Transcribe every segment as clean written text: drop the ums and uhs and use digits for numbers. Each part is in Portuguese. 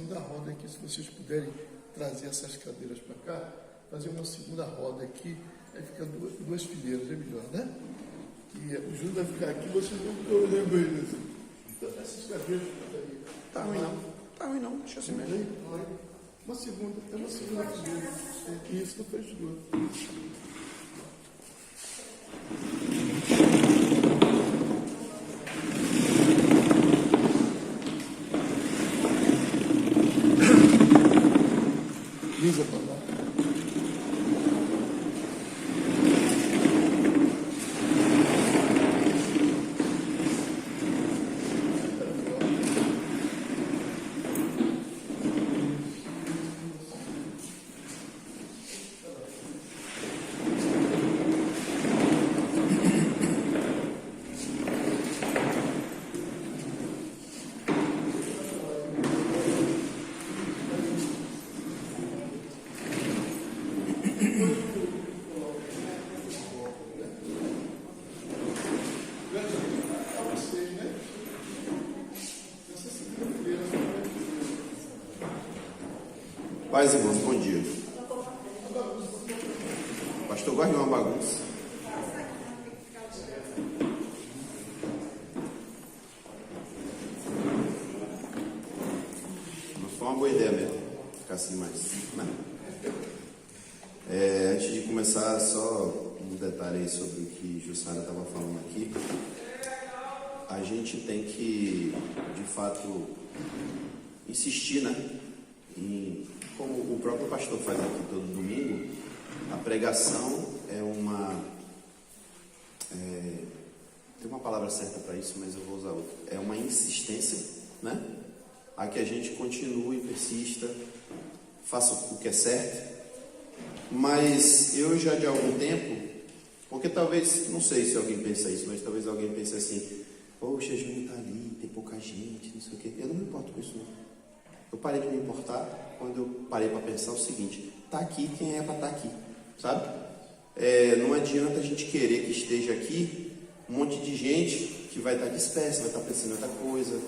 segunda roda aqui, se vocês puderem trazer essas cadeiras para cá, fazer uma segunda roda aqui, aí fica duas fileiras, é melhor, né? E o Júlio vai ficar aqui, vocês vão ficar olhando ele assim. Então, essas cadeiras aí. Tá ruim não. Tá ruim não, deixa assim mesmo. Uma segunda fileira. Isso, não fez duas. Lisa, para lá. Paz, irmãos, bom dia. Pastor, gosta de uma bagunça. Não foi uma boa ideia mesmo, ficar assim mais, né? Antes de começar, só um detalhe aí sobre o que Jussara estava falando aqui. A gente tem que, de fato, insistir, né? Como o próprio pastor faz aqui todo domingo, a pregação é uma... tem uma palavra certa para isso, mas eu vou usar outra. É uma insistência, né? A que a gente continue, persista, faça o que é certo. Mas eu já de algum tempo, porque talvez, não sei se alguém pensa isso, mas talvez alguém pense assim, poxa, a Júnior está ali, tem pouca gente, não sei o quê. Eu não me importo com isso, não. Eu parei de me importar quando eu parei para pensar o seguinte: está aqui quem é para estar aqui, sabe? Não adianta a gente querer que esteja aqui um monte de gente que vai estar dispersa, vai estar pensando em outra coisa,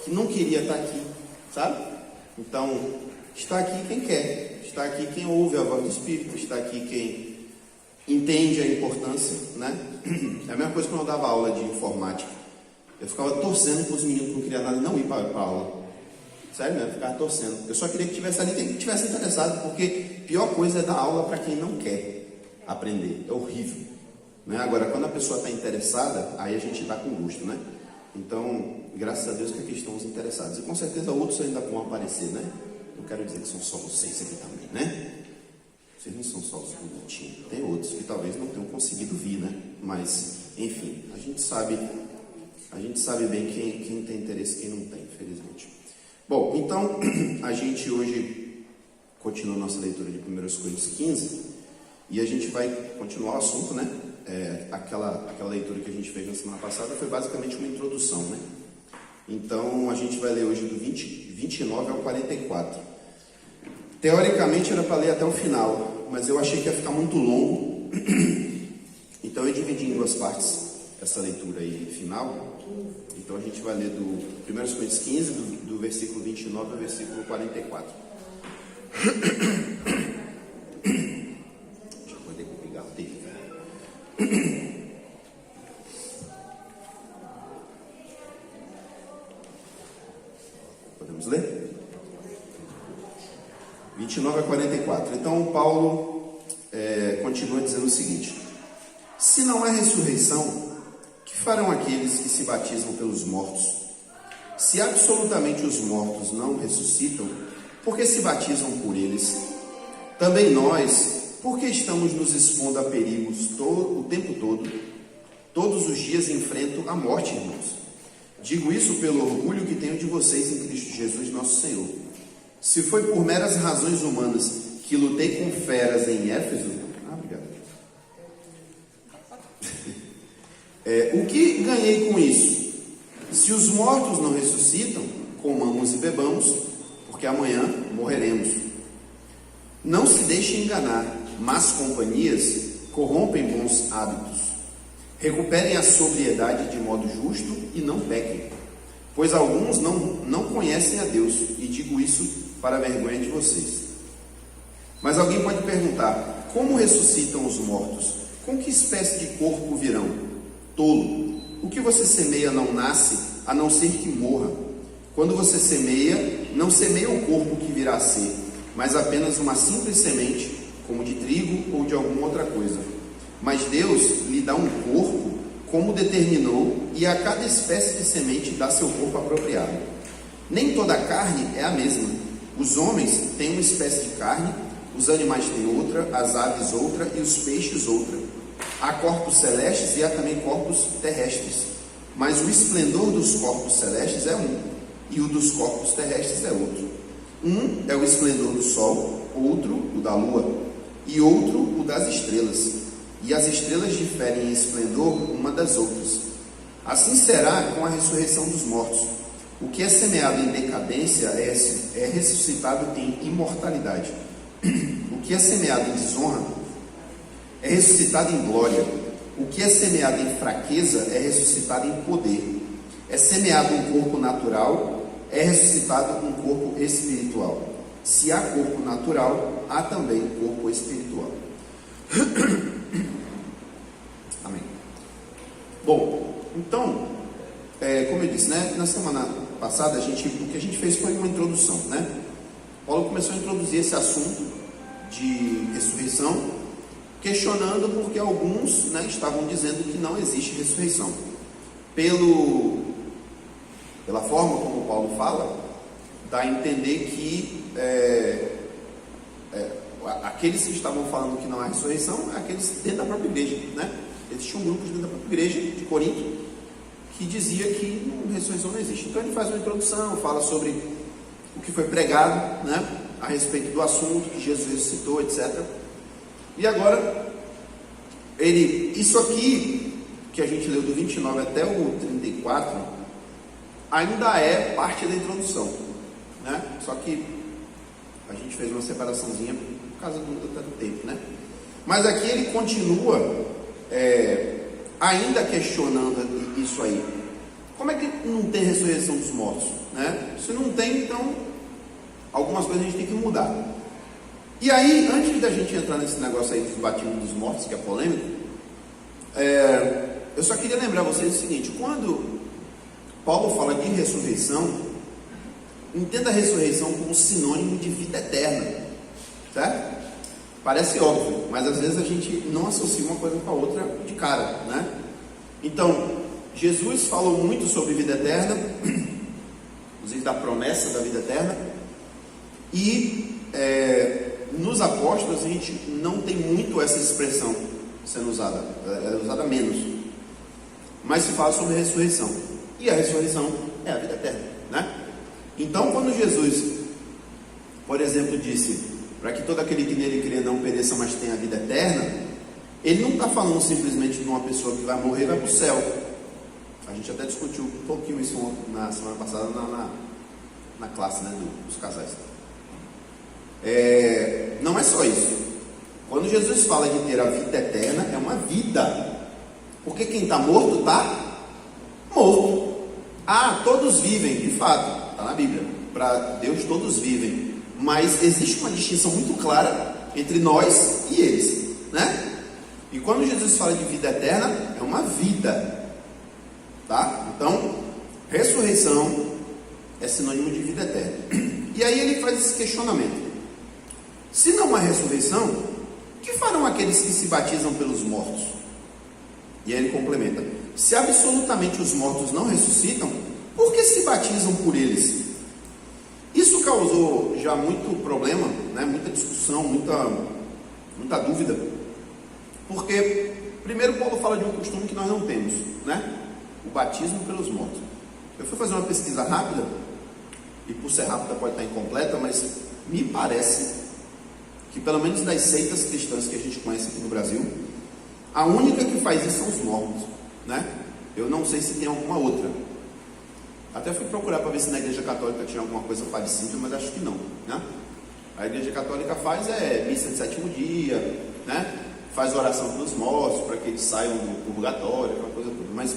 que não queria estar aqui, sabe? Então, está aqui quem quer, está aqui quem ouve a voz do Espírito, está aqui quem entende a importância, né? É a mesma coisa quando eu dava aula de informática. Eu ficava torcendo para os meninos que não queriam nada não ir para a aula. Sério mesmo, ficava torcendo. Eu só queria que tivesse ali quem tivesse interessado, porque a pior coisa é dar aula para quem não quer aprender. É horrível, né? Agora, quando a pessoa está interessada, aí a gente dá com gosto, né? Então, graças a Deus que aqui estão os interessados. E com certeza outros ainda vão aparecer, né? Não quero dizer que são só vocês aqui também, né? Vocês não são só os bonitinhos. Tem outros que talvez não tenham conseguido vir, né? Mas, enfim, a gente sabe bem quem tem interesse e quem não tem, infelizmente. Bom, então, a gente hoje continua a nossa leitura de 1 Coríntios 15 e a gente vai continuar o assunto, né? Aquela leitura que a gente fez na semana passada foi basicamente uma introdução, né? Então, a gente vai ler hoje do 29 ao 44. Teoricamente era para ler até o final, mas eu achei que ia ficar muito longo, então eu dividi em duas partes essa leitura aí final. Então a gente vai ler do 1 Coríntios 15, do versículo 29 ao versículo 44. Deixa eu poder pegar o texto. Podemos ler? 29 a 44. Então Paulo continua dizendo o seguinte: se não há ressurreição, que farão aqueles que se batizam pelos mortos? Se absolutamente os mortos não ressuscitam, por que se batizam por eles? Também nós, por que estamos nos expondo a perigos o tempo todo? Todos os dias enfrento a morte, irmãos. Digo isso pelo orgulho que tenho de vocês em Cristo Jesus, nosso Senhor. Se foi por meras razões humanas que lutei com feras em Éfeso, obrigado. O que ganhei com isso? Se os mortos não ressuscitam, comamos e bebamos, porque amanhã morreremos. Não se deixe enganar, más companhias corrompem bons hábitos. Recuperem a sobriedade de modo justo e não pequem. pois alguns não conhecem a Deus, e digo isso para a vergonha de vocês. Mas alguém pode perguntar: como ressuscitam os mortos? Com que espécie de corpo virão? Tolo! O que você semeia não nasce, a não ser que morra. Quando você semeia, não semeia o corpo que virá a ser, mas apenas uma simples semente, como de trigo ou de alguma outra coisa. Mas Deus lhe dá um corpo, como determinou, e a cada espécie de semente dá seu corpo apropriado. Nem toda a carne é a mesma. Os homens têm uma espécie de carne, os animais têm outra, as aves outra e os peixes outra. Há corpos celestes e há também corpos terrestres. Mas o esplendor dos corpos celestes é um, e o dos corpos terrestres é outro. Um é o esplendor do sol, outro o da lua, e outro o das estrelas. E as estrelas diferem em esplendor uma das outras. Assim será com a ressurreição dos mortos. O que é semeado em decadência é ressuscitado em imortalidade. O que é semeado em desonra é ressuscitado em glória. O que é semeado em fraqueza é ressuscitado em poder. É semeado um corpo natural, é ressuscitado um corpo espiritual. Se há corpo natural, há também corpo espiritual. Amém. Bom, então, como eu disse, né, na semana passada o que a gente fez foi uma introdução, né? Paulo começou a introduzir esse assunto de ressurreição, questionando porque alguns, né, estavam dizendo que não existe ressurreição. Pela forma como Paulo fala, dá a entender que aqueles que estavam falando que não há ressurreição, aqueles dentro da própria igreja, né? Existia um grupo dentro da própria igreja de Corinto que dizia que ressurreição não existe. Então ele faz uma introdução, fala sobre o que foi pregado, né, a respeito do assunto, que Jesus ressuscitou, etc. E agora, isso aqui, que a gente leu do 29 até o 34, ainda é parte da introdução, né? Só que a gente fez uma separaçãozinha por causa do tempo, né? Mas aqui ele continua ainda questionando isso aí. Como é que não tem ressurreição dos mortos, né? Se não tem, então algumas coisas a gente tem que mudar. E aí, antes da gente entrar nesse negócio aí dos batismos dos mortos, que é polêmico, eu só queria lembrar vocês o seguinte: quando Paulo fala de ressurreição, entenda a ressurreição como sinônimo de vida eterna, certo? Parece óbvio, mas às vezes a gente não associa uma coisa com a outra de cara, né? Então, Jesus falou muito sobre vida eterna, inclusive da promessa da vida eterna, e nos apóstolos a gente não tem muito essa expressão sendo usada, é usada menos, mas se fala sobre ressurreição, e a ressurreição é a vida eterna, né? Então, quando Jesus, por exemplo, disse para que todo aquele que nele crê não pereça, mas tenha a vida eterna, ele não está falando simplesmente de uma pessoa que vai morrer e vai para o céu. A gente até discutiu um pouquinho isso na semana passada na classe, né, dos casais. Não é só isso. Quando Jesus fala de ter a vida eterna, é uma vida, porque quem está morto está morto. Todos vivem, de fato, está na Bíblia, para Deus todos vivem, mas existe uma distinção muito clara entre nós e eles, né? E quando Jesus fala de vida eterna, é uma vida, tá? Então, ressurreição é sinônimo de vida eterna. E aí ele faz esse questionamento: se não há ressurreição, o que farão aqueles que se batizam pelos mortos? E aí ele complementa: se absolutamente os mortos não ressuscitam, por que se batizam por eles? Isso causou já muito problema, né? Muita discussão, muita dúvida, porque primeiro Paulo fala de um costume que nós não temos, né? O batismo pelos mortos. Eu fui fazer uma pesquisa rápida, e por ser rápida pode estar incompleta, mas me parece que pelo menos das seitas cristãs que a gente conhece aqui no Brasil, a única que faz isso são os mormons, né? Eu não sei se tem alguma outra. Até fui procurar para ver se na Igreja Católica tinha alguma coisa parecida, mas acho que não, né? A Igreja Católica faz missa de sétimo dia, né? Faz oração pelos mortos, para que eles saiam do purgatório, aquela coisa toda. Mas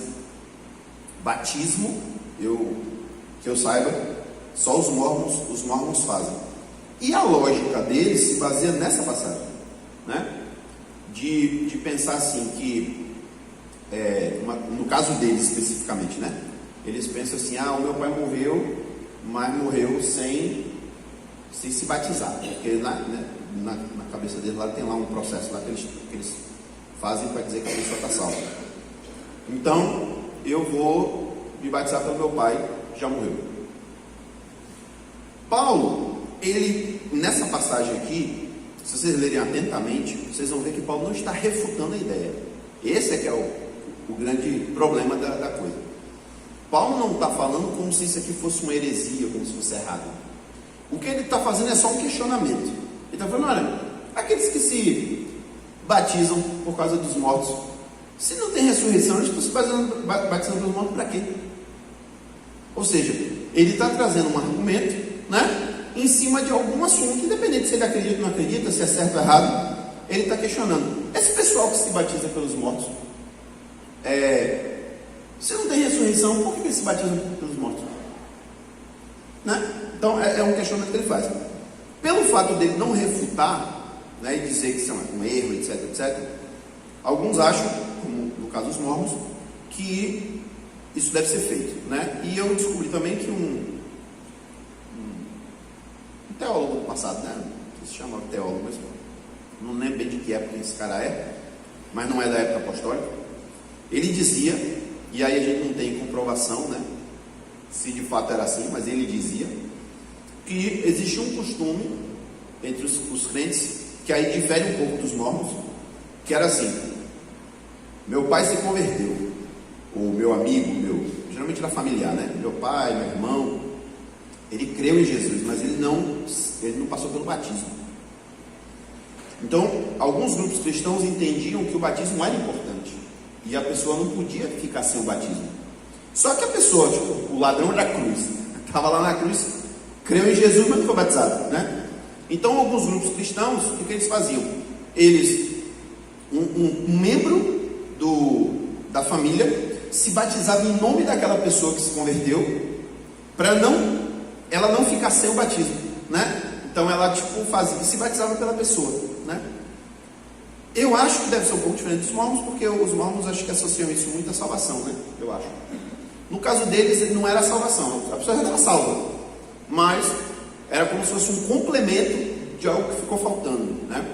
batismo, eu Que eu saiba, só os mormons fazem. E a lógica deles se baseia nessa passagem, né? De pensar assim que, no caso deles especificamente, né? Eles pensam assim, o meu pai morreu, mas morreu sem se batizar, porque na cabeça deles lá tem lá um processo lá que eles fazem para dizer que a pessoa está salva. Então, eu vou me batizar pelo meu pai, já morreu. Paulo, ele, nessa passagem aqui, se vocês lerem atentamente, vocês vão ver que Paulo não está refutando a ideia. Esse é que é o grande problema da coisa. Paulo não está falando como se isso aqui fosse uma heresia, como se fosse errado. O que ele está fazendo é só um questionamento. Ele está falando, olha, aqueles que se batizam por causa dos mortos, se não tem ressurreição, eles estão se batizando pelos mortos para quê? Ou seja, ele está trazendo um argumento, né, em cima de algum assunto, independente se ele acredita ou não acredita, se é certo ou errado, ele está questionando. Esse pessoal que se batiza pelos mortos, se não tem ressurreição, por que eles se batizam pelos mortos? Né? Então é um questionamento que ele faz. Pelo fato dele não refutar, né, e dizer que isso é um erro, etc, etc, alguns acham, como no caso dos mormons, que isso deve ser feito, né? E eu descobri também que um teólogo do passado, né? Que se chama teólogo, mas não lembro bem de que época esse cara mas não é da época apostólica. Ele dizia, e aí a gente não tem comprovação, né, se de fato era assim, mas ele dizia que existia um costume entre os crentes, que aí difere um pouco dos mormons, que era assim: meu pai se converteu, ou meu amigo, geralmente era familiar, né? Meu pai, meu irmão, ele creu em Jesus, mas ele não passou pelo batismo. Então, alguns grupos cristãos entendiam que o batismo era importante e a pessoa não podia ficar sem o batismo. Só que a pessoa, tipo, o ladrão da cruz, estava lá na cruz, creu em Jesus, mas não foi batizado, né? Então, alguns grupos cristãos, o que eles faziam? Um membro da família se batizava em nome daquela pessoa que se converteu, para ela não ficar sem o batismo, né? Então ela se batizava pela pessoa, né? Eu acho que deve ser um pouco diferente dos mormons, porque os mormons acho que associam isso muito à salvação, né? Eu acho. No caso deles, não era a salvação, a pessoa já estava salva, mas era como se fosse um complemento de algo que ficou faltando, né?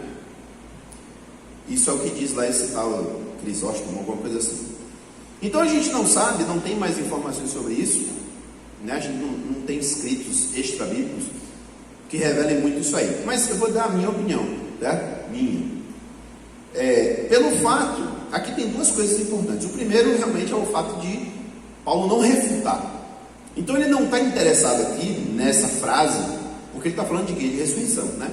Isso é o que diz lá esse tal Crisóstomo, alguma coisa assim. Então a gente não sabe, não tem mais informações sobre isso, né? A gente não tem escritos extra-bíblicos que revelem muito isso aí. Mas eu vou dar a minha opinião, né? Pelo fato, aqui tem duas coisas importantes. O primeiro realmente é o fato de Paulo não refutar. Então ele não está interessado aqui nessa frase, porque ele está falando de quê? De ressurreição, né?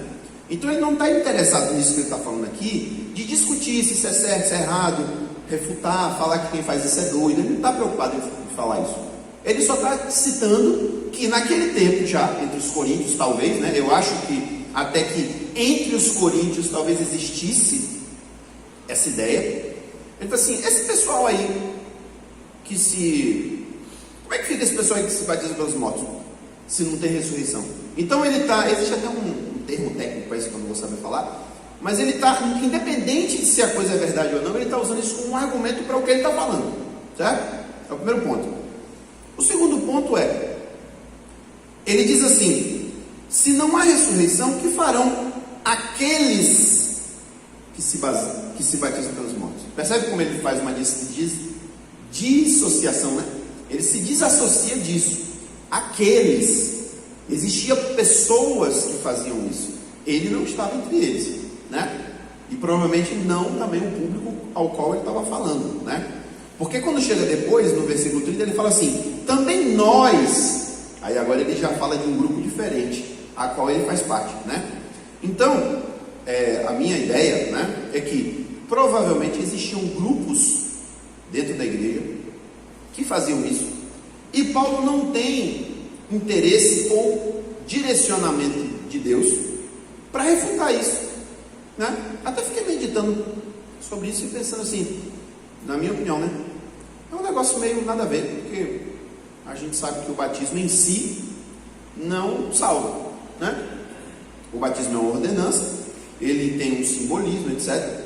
Então ele não está interessado nisso que ele está falando aqui, de discutir se isso é certo, se é errado, refutar, falar que quem faz isso é doido. Ele não está preocupado em falar isso. Ele só está citando que naquele tempo já, entre os coríntios talvez, né? Eu acho que até que entre os coríntios talvez existisse essa ideia. Ele fala assim, esse pessoal aí como é que fica esse pessoal aí que se batiza pelos mortos, se não tem ressurreição? Então existe até um termo técnico para isso que eu não vou saber falar, mas ele está, independente de se a coisa é verdade ou não, ele está usando isso como um argumento para o que ele está falando, certo? É o primeiro ponto. O segundo ponto ele diz assim: se não há ressurreição, que farão aqueles que se batizam pelos mortos? Percebe como ele faz uma dissociação, né? Ele se desassocia disso. Existiam pessoas que faziam isso. Ele não estava entre eles, né? E provavelmente não também o público ao qual ele estava falando, né? Porque quando chega depois, no versículo 30, ele fala assim: também nós. Aí agora ele já fala de um grupo diferente, a qual ele faz parte, né? Então, a minha ideia, né, é que provavelmente existiam grupos dentro da igreja que faziam isso, e Paulo não tem interesse ou direcionamento de Deus para refutar isso, né? Até fiquei meditando sobre isso e pensando assim, na minha opinião, né, é um negócio meio nada a ver, porque gente sabe que o batismo em si não salva, né? O batismo é uma ordenança, ele tem um simbolismo, etc.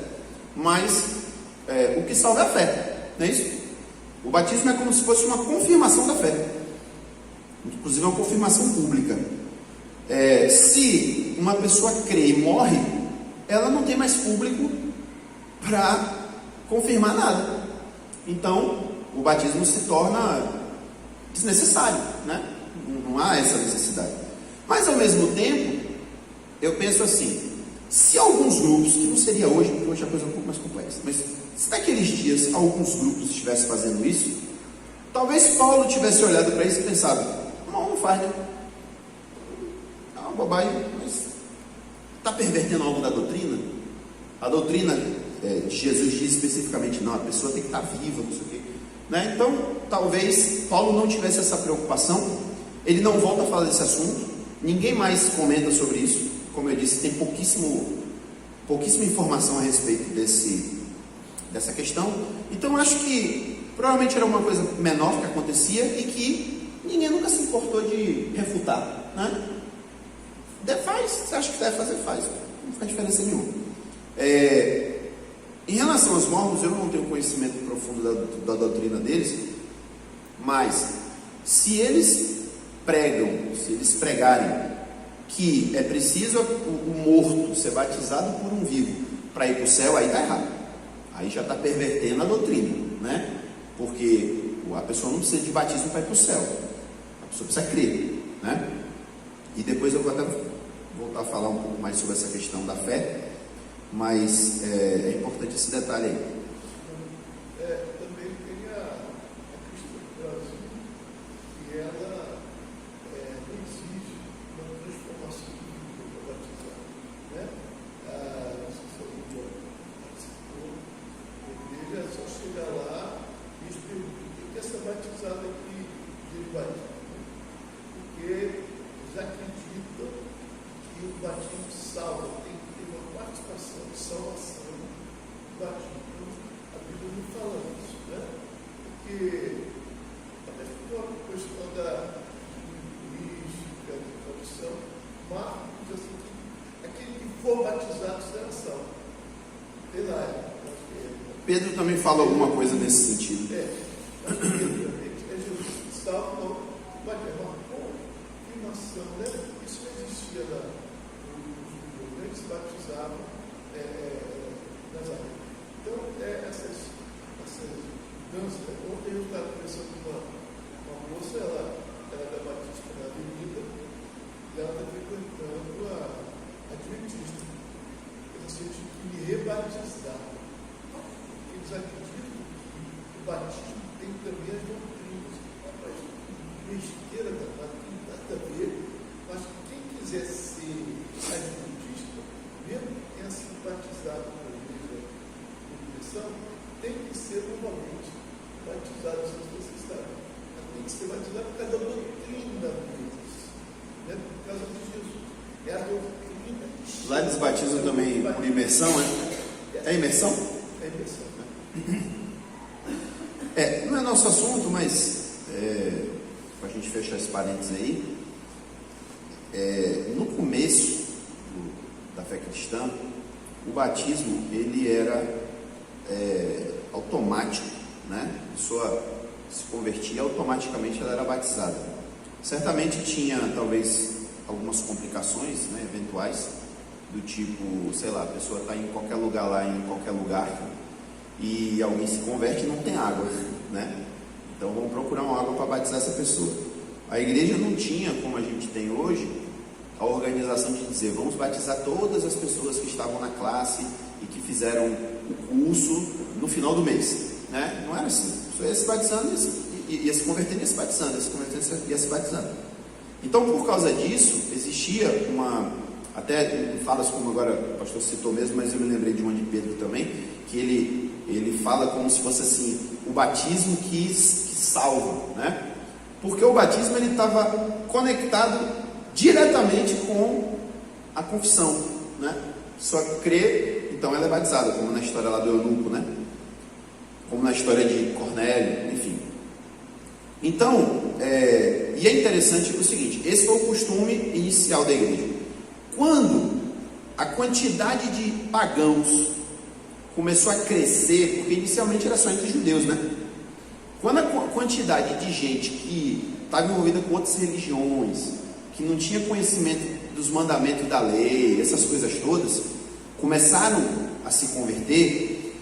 Mas o que salva é a fé, não é isso? O batismo é como se fosse uma confirmação da fé, inclusive uma confirmação pública. Se uma pessoa crê e morre, ela não tem mais público para confirmar nada. Então, o batismo se torna desnecessário, né? Não há essa necessidade. Mas, ao mesmo tempo, eu penso assim, se alguns grupos, que não seria hoje, porque hoje a coisa é um pouco mais complexa, mas se naqueles dias alguns grupos estivessem fazendo isso, talvez Paulo tivesse olhado para isso e pensado, não faz, né? É uma bobagem, mas está pervertendo algo da doutrina? A doutrina de Jesus diz especificamente, não, a pessoa tem que estar viva, não sei o quê, né? Então, talvez Paulo não tivesse essa preocupação, ele não volta a falar desse assunto, ninguém mais comenta sobre isso, como eu disse, tem pouquíssima informação a respeito dessa questão. Então, acho que provavelmente era uma coisa menor que acontecia e que ninguém nunca se importou de refutar, né? Faz, você acha que deve fazer? Faz, não faz diferença nenhuma. Em relação aos mormons, eu não tenho conhecimento profundo da doutrina deles, mas se eles pregarem que é preciso o morto ser batizado por um vivo para ir para o céu, aí está errado. Aí já está pervertendo a doutrina, né? Porque a pessoa não precisa de batismo para ir para o céu, a pessoa precisa crer, né? E depois eu vou até voltar a falar um pouco mais sobre essa questão da fé, mas é importante esse detalhe aí. Também tem a questão do Brasil, que ela não exige uma transformação para batizar, né? Não sei se alguém participou da igreja, é só chegar lá e eles perguntam o que é essa batizada aqui de batismo, porque eles acreditam que o batismo salva, tem que ter uma participação de salvação do batismo. Então, a Bíblia não fala isso, né? Porque até ficou a questão da linguística, da tradução, Marcos diz assim, que aquele que for batizado será salvo. Sei lá, acho que Pedro também fala alguma coisa nesse sentido. acho que é Jesus que salva, não, mas é uma confirmação, né? Isso não existia lá. Os se batizavam nas águas. Então, essas danças. Ontem eu estava conversando com uma moça, ela é da Batista na Avenida, e ela está frequentando a Adventista. Ela tinha que me rebatizar. Eles acreditam que o batismo tem também as doutrinas. Rapaz, besteira danada, não tem nada a ver, mas quem quiser ser adventista, mesmo que tenha sido batizado na igreja de direção, tem que ser novamente batizado, se vocês sabem. Tem que ser batizado por causa da doutrina deles, né? Por causa de Jesus. É a doutrina de Jesus. Lá eles batizam também por imersão, né? É imersão? É imersão. Não é nosso assunto, mas para a gente fechar esse parênteses aí, no começo da fé cristã, o batismo ele era automático, né? A pessoa se convertia automaticamente, ela era batizada. Certamente tinha talvez algumas complicações, né, eventuais, do tipo, sei lá, a pessoa está em qualquer lugar lá, em qualquer lugar, e alguém se converte e não tem água, né? Então vamos procurar uma água para batizar essa pessoa. A igreja não tinha, como a gente tem hoje, a organização de dizer, vamos batizar todas as pessoas que estavam na classe e que fizeram o curso no final do mês, né? Não era assim. A pessoa ia se batizando, ia se convertendo, ia se batizando, ia se convertendo, ia se batizando. Então, por causa disso, existia até falas como agora o pastor citou mesmo, mas eu me lembrei de uma de Pedro também, que ele fala como se fosse assim, o batismo que salva, né? Porque o batismo ele estava conectado diretamente com a confissão, né? Só crê, então ela é batizada, como na história lá do eunuco, né? Como na história de Cornélio, enfim. Então, e é interessante o seguinte, esse foi o costume inicial da igreja. Quando a quantidade de pagãos começou a crescer, porque inicialmente era só entre judeus, né? Quando a quantidade de gente que estava envolvida com outras religiões, que não tinha conhecimento dos mandamentos da lei, essas coisas todas, começaram a se converter,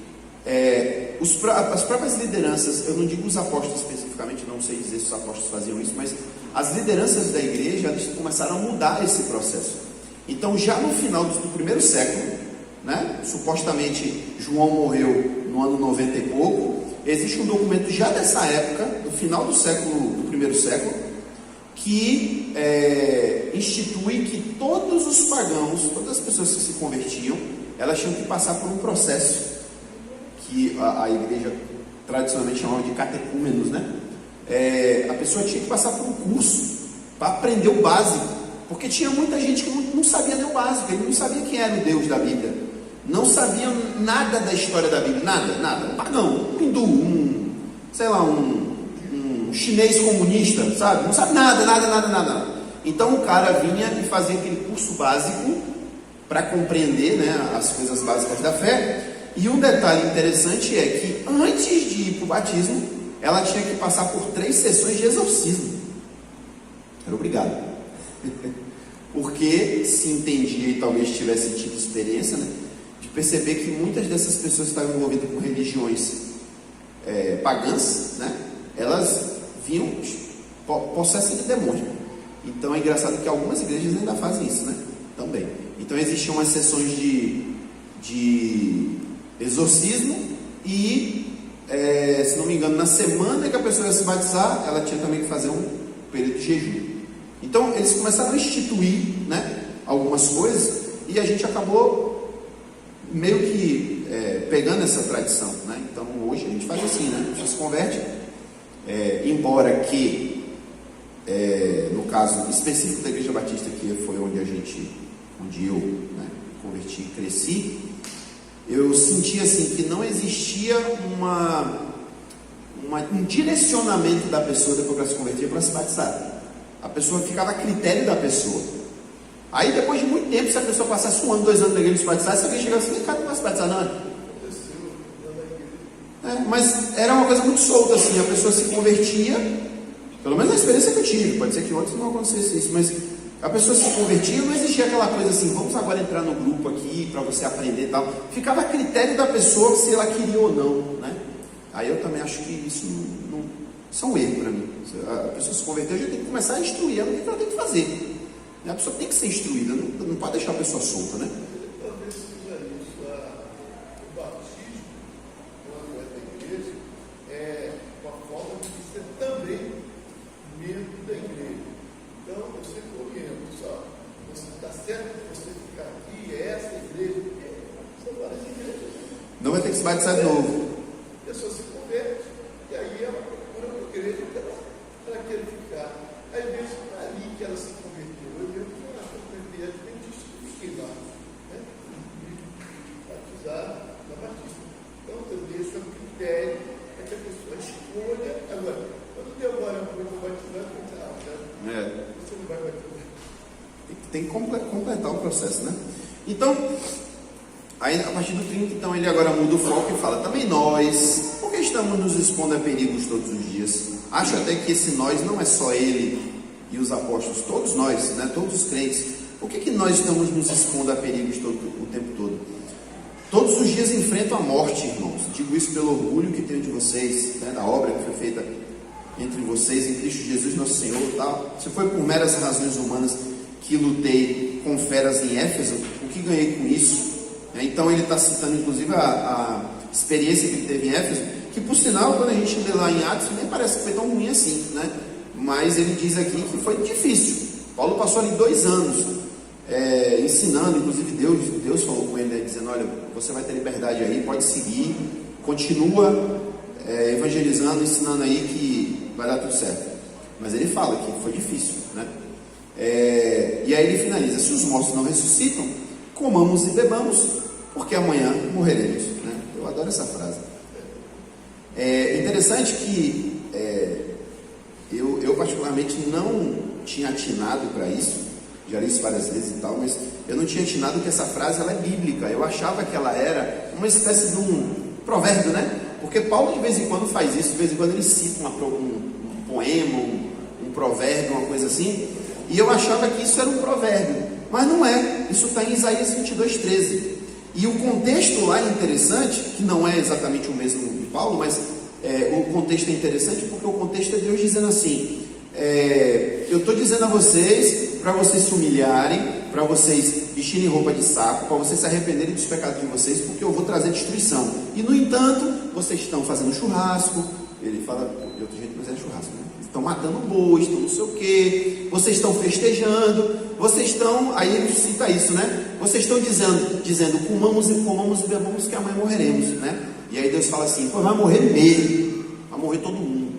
as próprias lideranças, eu não digo os apóstolos especificamente, não sei dizer se os apóstolos faziam isso, mas as lideranças da igreja, elas começaram a mudar esse processo. Então, já no final do primeiro século, né, supostamente João morreu no ano 90 e pouco, existe um documento já dessa época, do final do primeiro século, que institui que todos os pagãos, todas as pessoas que se convertiam, elas tinham que passar por um processo que a igreja tradicionalmente chamava de catecúmenos, né? A pessoa tinha que passar por um curso para aprender o básico, porque tinha muita gente que não sabia nem o básico, ele não sabia quem era o Deus da Bíblia, não sabia nada da história da Bíblia, nada, um pagão, um hindu, um chinês comunista, sabe? Não sabe nada. Então o cara vinha e fazia aquele curso básico para compreender, né, as coisas básicas da fé. E um detalhe interessante é que antes de ir para o batismo, ela tinha que passar por 3 sessões de exorcismo. Era obrigado. Porque se entendia e talvez tivesse tido experiência, né, de perceber que muitas dessas pessoas que estavam envolvidas com religiões pagãs, né, elas vinham possessas de demônio. Então é engraçado que algumas igrejas ainda fazem isso, né? Também. Então existiam umas sessões de exorcismo e, se não me engano, na semana que a pessoa ia se batizar, ela tinha também que fazer um período de jejum. Então eles começaram a instituir, né, algumas coisas e a gente acabou meio que pegando essa tradição, né? Então hoje a gente faz assim, né? A pessoa se converte, embora que no caso específico da Igreja Batista, que foi onde eu, né, converti e cresci, eu senti assim que não existia um direcionamento da pessoa depois que ela se convertia para se batizar. A pessoa ficava a critério da pessoa. Aí depois de muito tempo, se a pessoa passasse 1 ano, 2 anos na igreja se batizar, se alguém chegasse assim, cara, não vai se batizar não. Mas era uma coisa muito solta assim, a pessoa se convertia, pelo menos na experiência que eu tive, pode ser que outros não acontecesse isso, mas a pessoa se convertia, não existia aquela coisa assim, vamos agora entrar no grupo aqui para você aprender e tal. Ficava a critério da pessoa se ela queria ou não, né? Aí eu também acho que isso é um erro para mim. A pessoa se converteu, já tem que começar a instruir ela o que ela tem que fazer. A pessoa tem que ser instruída, não pode deixar a pessoa solta, né? Talvez seja isso, o batismo, quando é da igreja, é uma forma de ser também membro da igreja. Então, eu sempre oriento, só, você está certo que você ficar aqui, essa igreja, são várias igrejas. Não vai ter que se batizar de novo. A pessoa se converte, e aí ela procura uma igreja que ela quer ficar. Às vezes, não é ali que ela se converteu. Eu mesmo que ela se converteu, é adventista, fiquei lá, né? Batizado na Batista. Então, eu deixo a critério para que a pessoa escolha. Agora, quando demora muito para batizar, você não vai batizar. Tem que completar o processo, né? Então, aí a partir do 30, então ele agora muda o foco e fala, também nós, porque estamos nos expondo a perigos todos os dias. Acho até que esse nós não é só ele e os apóstolos, todos nós, né? Todos os crentes. Por que nós estamos nos expondo a perigos o tempo todo? Todos os dias enfrentam a morte, irmãos. Digo isso pelo orgulho que tenho de vocês, né? Da obra que foi feita entre vocês em Cristo Jesus nosso Senhor, tal. Se foi por meras razões humanas que lutei com feras em Éfeso, o que ganhei com isso? Então ele está citando inclusive a experiência que ele teve em Éfeso, que por sinal, quando a gente lê lá em Atos, nem parece que foi tão ruim assim, né? Mas ele diz aqui que foi difícil. Paulo passou ali 2 anos ensinando, inclusive Deus falou com ele, né, dizendo, olha, você vai ter liberdade aí, pode seguir, continua evangelizando, ensinando aí que vai dar tudo certo. Mas ele fala que foi difícil, né? E aí ele finaliza, se os mortos não ressuscitam, comamos e bebamos, porque amanhã morreremos, né? Eu adoro essa frase. É interessante que eu particularmente não tinha atinado para isso, já li isso várias vezes e tal, mas eu não tinha atinado que essa frase ela é bíblica. Eu achava que ela era uma espécie de um provérbio, né? Porque Paulo de vez em quando faz isso, de vez em quando ele cita um poema, um provérbio, uma coisa assim, e eu achava que isso era um provérbio, mas não é. Isso está em Isaías 22:13. E o contexto lá é interessante, que não é exatamente o mesmo de Paulo, mas o contexto é interessante porque o contexto é Deus dizendo assim: eu estou dizendo a vocês, para vocês se humilharem, para vocês vestirem roupa de saco, para vocês se arrependerem dos pecados de vocês, porque eu vou trazer destruição. E no entanto, vocês estão fazendo churrasco. Ele fala de outro jeito, mas é churrasco, né? Estão matando boi, estão não sei o que, vocês estão festejando, vocês estão, aí ele cita isso, né? Vocês estão dizendo comamos e bebamos que amanhã morreremos, né? E aí Deus fala assim: pô, vai morrer mesmo, vai morrer todo mundo.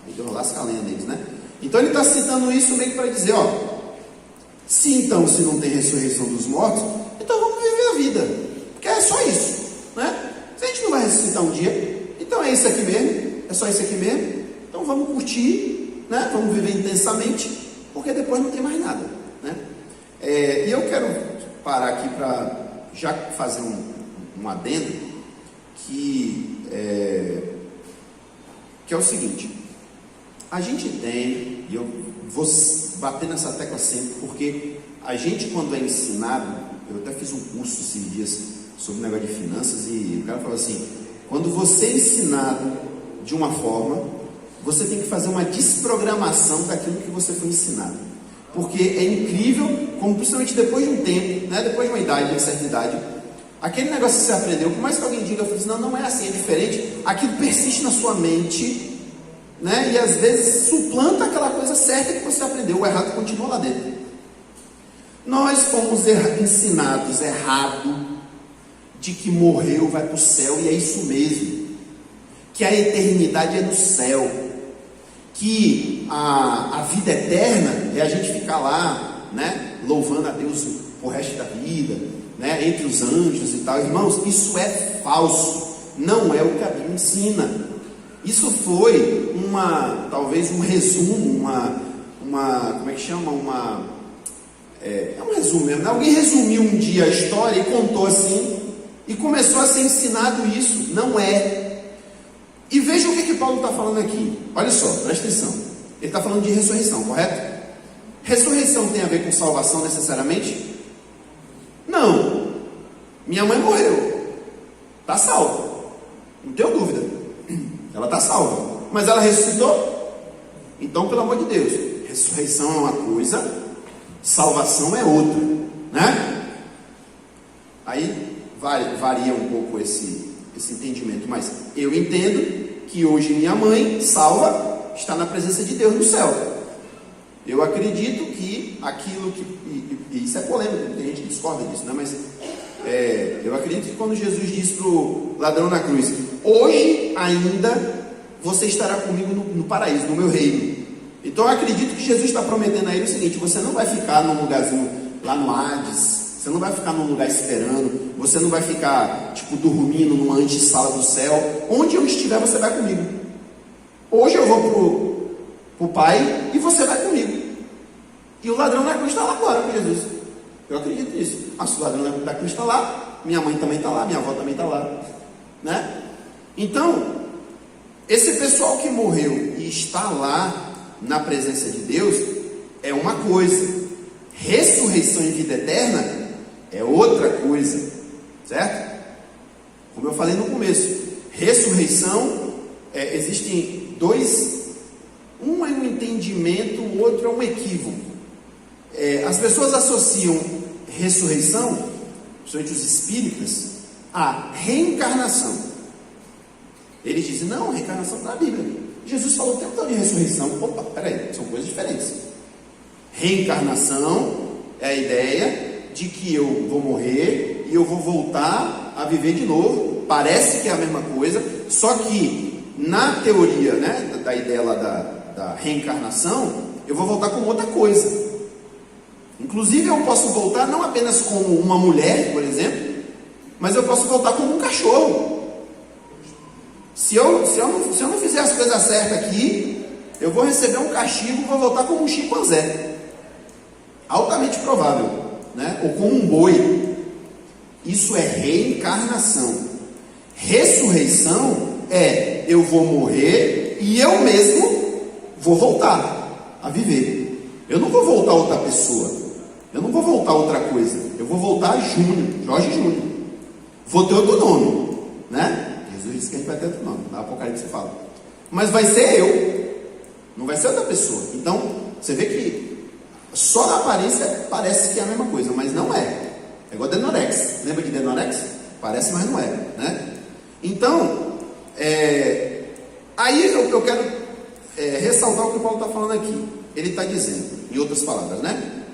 Aí Deus lasca a lenha deles, né? Então ele está citando isso meio que para dizer, ó, se não tem ressurreição dos mortos, então vamos viver a vida, porque é só isso, né? Se a gente não vai ressuscitar um dia, então é isso aqui mesmo, é só isso aqui mesmo, então vamos curtir, né? Vamos viver intensamente, porque depois não tem mais nada, né? E eu quero parar aqui para já fazer um adendo, que é o seguinte: a gente tem, e eu vou bater nessa tecla sempre, porque a gente, quando é ensinado, eu até fiz um curso esses dias sobre o negócio de finanças, e o cara falou assim: quando você é ensinado de uma forma, você tem que fazer uma desprogramação daquilo que você foi ensinado, porque é incrível como, principalmente depois de um tempo, né, depois de uma idade, de uma certa idade, aquele negócio que você aprendeu, por mais que alguém diga, não é assim, é diferente, aquilo persiste na sua mente, né? E às vezes suplanta aquela coisa certa que você aprendeu, o errado continua lá dentro. Nós fomos ensinados errado de que morreu, vai para o céu, e é isso mesmo, que a eternidade é no céu, que a vida eterna é a gente ficar lá, né, louvando a Deus o resto da vida, né, entre os anjos e tal. Irmãos, isso é falso, não é o que a Bíblia ensina. Isso foi talvez um resumo, como é que chama? É um resumo mesmo, né? Alguém resumiu um dia a história e contou assim, e começou a ser ensinado isso. Não é. E veja o que Paulo está falando aqui. Olha só, presta atenção. Ele está falando de ressurreição, correto? Ressurreição tem a ver com salvação necessariamente? Não. Minha mãe morreu, está salva, não tenho dúvida, ela está salva, mas ela ressuscitou? Então, pelo amor de Deus, ressurreição é uma coisa, salvação é outra, né? Aí varia um pouco esse entendimento, mas eu entendo que hoje minha mãe, salva, está na presença de Deus no céu. Eu acredito que aquilo que, e isso é polêmico, tem gente que discorda disso, né? Mas eu acredito que quando Jesus disse para o ladrão na cruz: hoje ainda você estará comigo no paraíso, no meu reino. Então eu acredito que Jesus está prometendo a ele o seguinte: você não vai ficar num lugarzinho lá no Hades, você não vai ficar num lugar esperando, você não vai ficar tipo dormindo numa antessala do céu. Onde eu estiver, você vai comigo. Hoje eu vou pro Pai e você vai comigo. E o ladrão na cruz está lá agora com Jesus. Eu acredito nisso. Se o ladrão na cruz está lá, minha mãe também está lá, minha avó também está lá, né? Então, esse pessoal que morreu e está lá na presença de Deus é uma coisa. Ressurreição em vida eterna é outra coisa, certo? Como eu falei no começo, ressurreição, existem dois, um é um entendimento, o outro é um equívoco. As pessoas associam ressurreição, principalmente os espíritas, à reencarnação. Eles dizem: não, reencarnação está na Bíblia, Jesus falou o tempo todo de ressurreição. Opa, peraí, são coisas diferentes. Reencarnação é a ideia de que eu vou morrer e eu vou voltar a viver de novo. Parece que é a mesma coisa, só que na teoria, né, da ideia lá da reencarnação, eu vou voltar como outra coisa. Inclusive eu posso voltar não apenas como uma mulher, por exemplo, mas eu posso voltar como um cachorro. Se eu não fizer as coisas certas aqui, eu vou receber um castigo, vou voltar como um chimpanzé. Altamente provável, né? Ou como um boi. Isso é reencarnação. Ressurreição é eu vou morrer e eu mesmo vou voltar a viver. Eu não vou voltar outra pessoa. Eu não vou voltar outra coisa. Eu vou voltar Júnior, Jorge Júnior. Vou ter outro nome, né? Jesus disse que a gente vai ter outro nome. Na Apocalipse você fala. Mas vai ser eu. Não vai ser outra pessoa. Então, você vê que só na aparência parece que é a mesma coisa, mas não é. É igual Denorex. Lembra de Denorex? Parece, mas não é, né? Então, aí eu quero ressaltar o que o Paulo está falando aqui. Ele está dizendo, em outras palavras, né?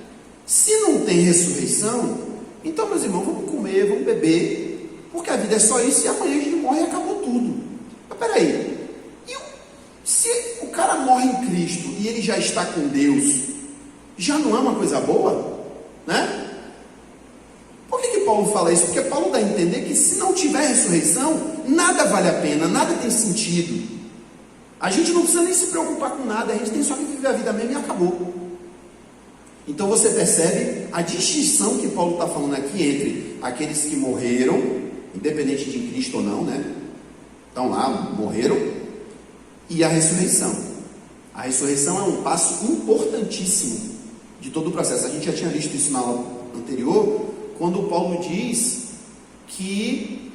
Se não tem ressurreição, então, meus irmãos, vamos comer, vamos beber, porque a vida é só isso e amanhã a gente morre e acabou tudo. Mas peraí, se o cara morre em Cristo e ele já está com Deus, já não é uma coisa boa, né? Por que Paulo fala isso? Porque Paulo dá a entender que se não tiver ressurreição, nada vale a pena, nada tem sentido. A gente não precisa nem se preocupar com nada, a gente tem só que viver a vida mesmo e acabou. Então você percebe a distinção que Paulo está falando aqui entre aqueles que morreram, independente de Cristo ou não, né? Estão lá, morreram, e a ressurreição. A ressurreição é um passo importantíssimo de todo o processo. A gente já tinha visto isso na aula anterior, quando Paulo diz que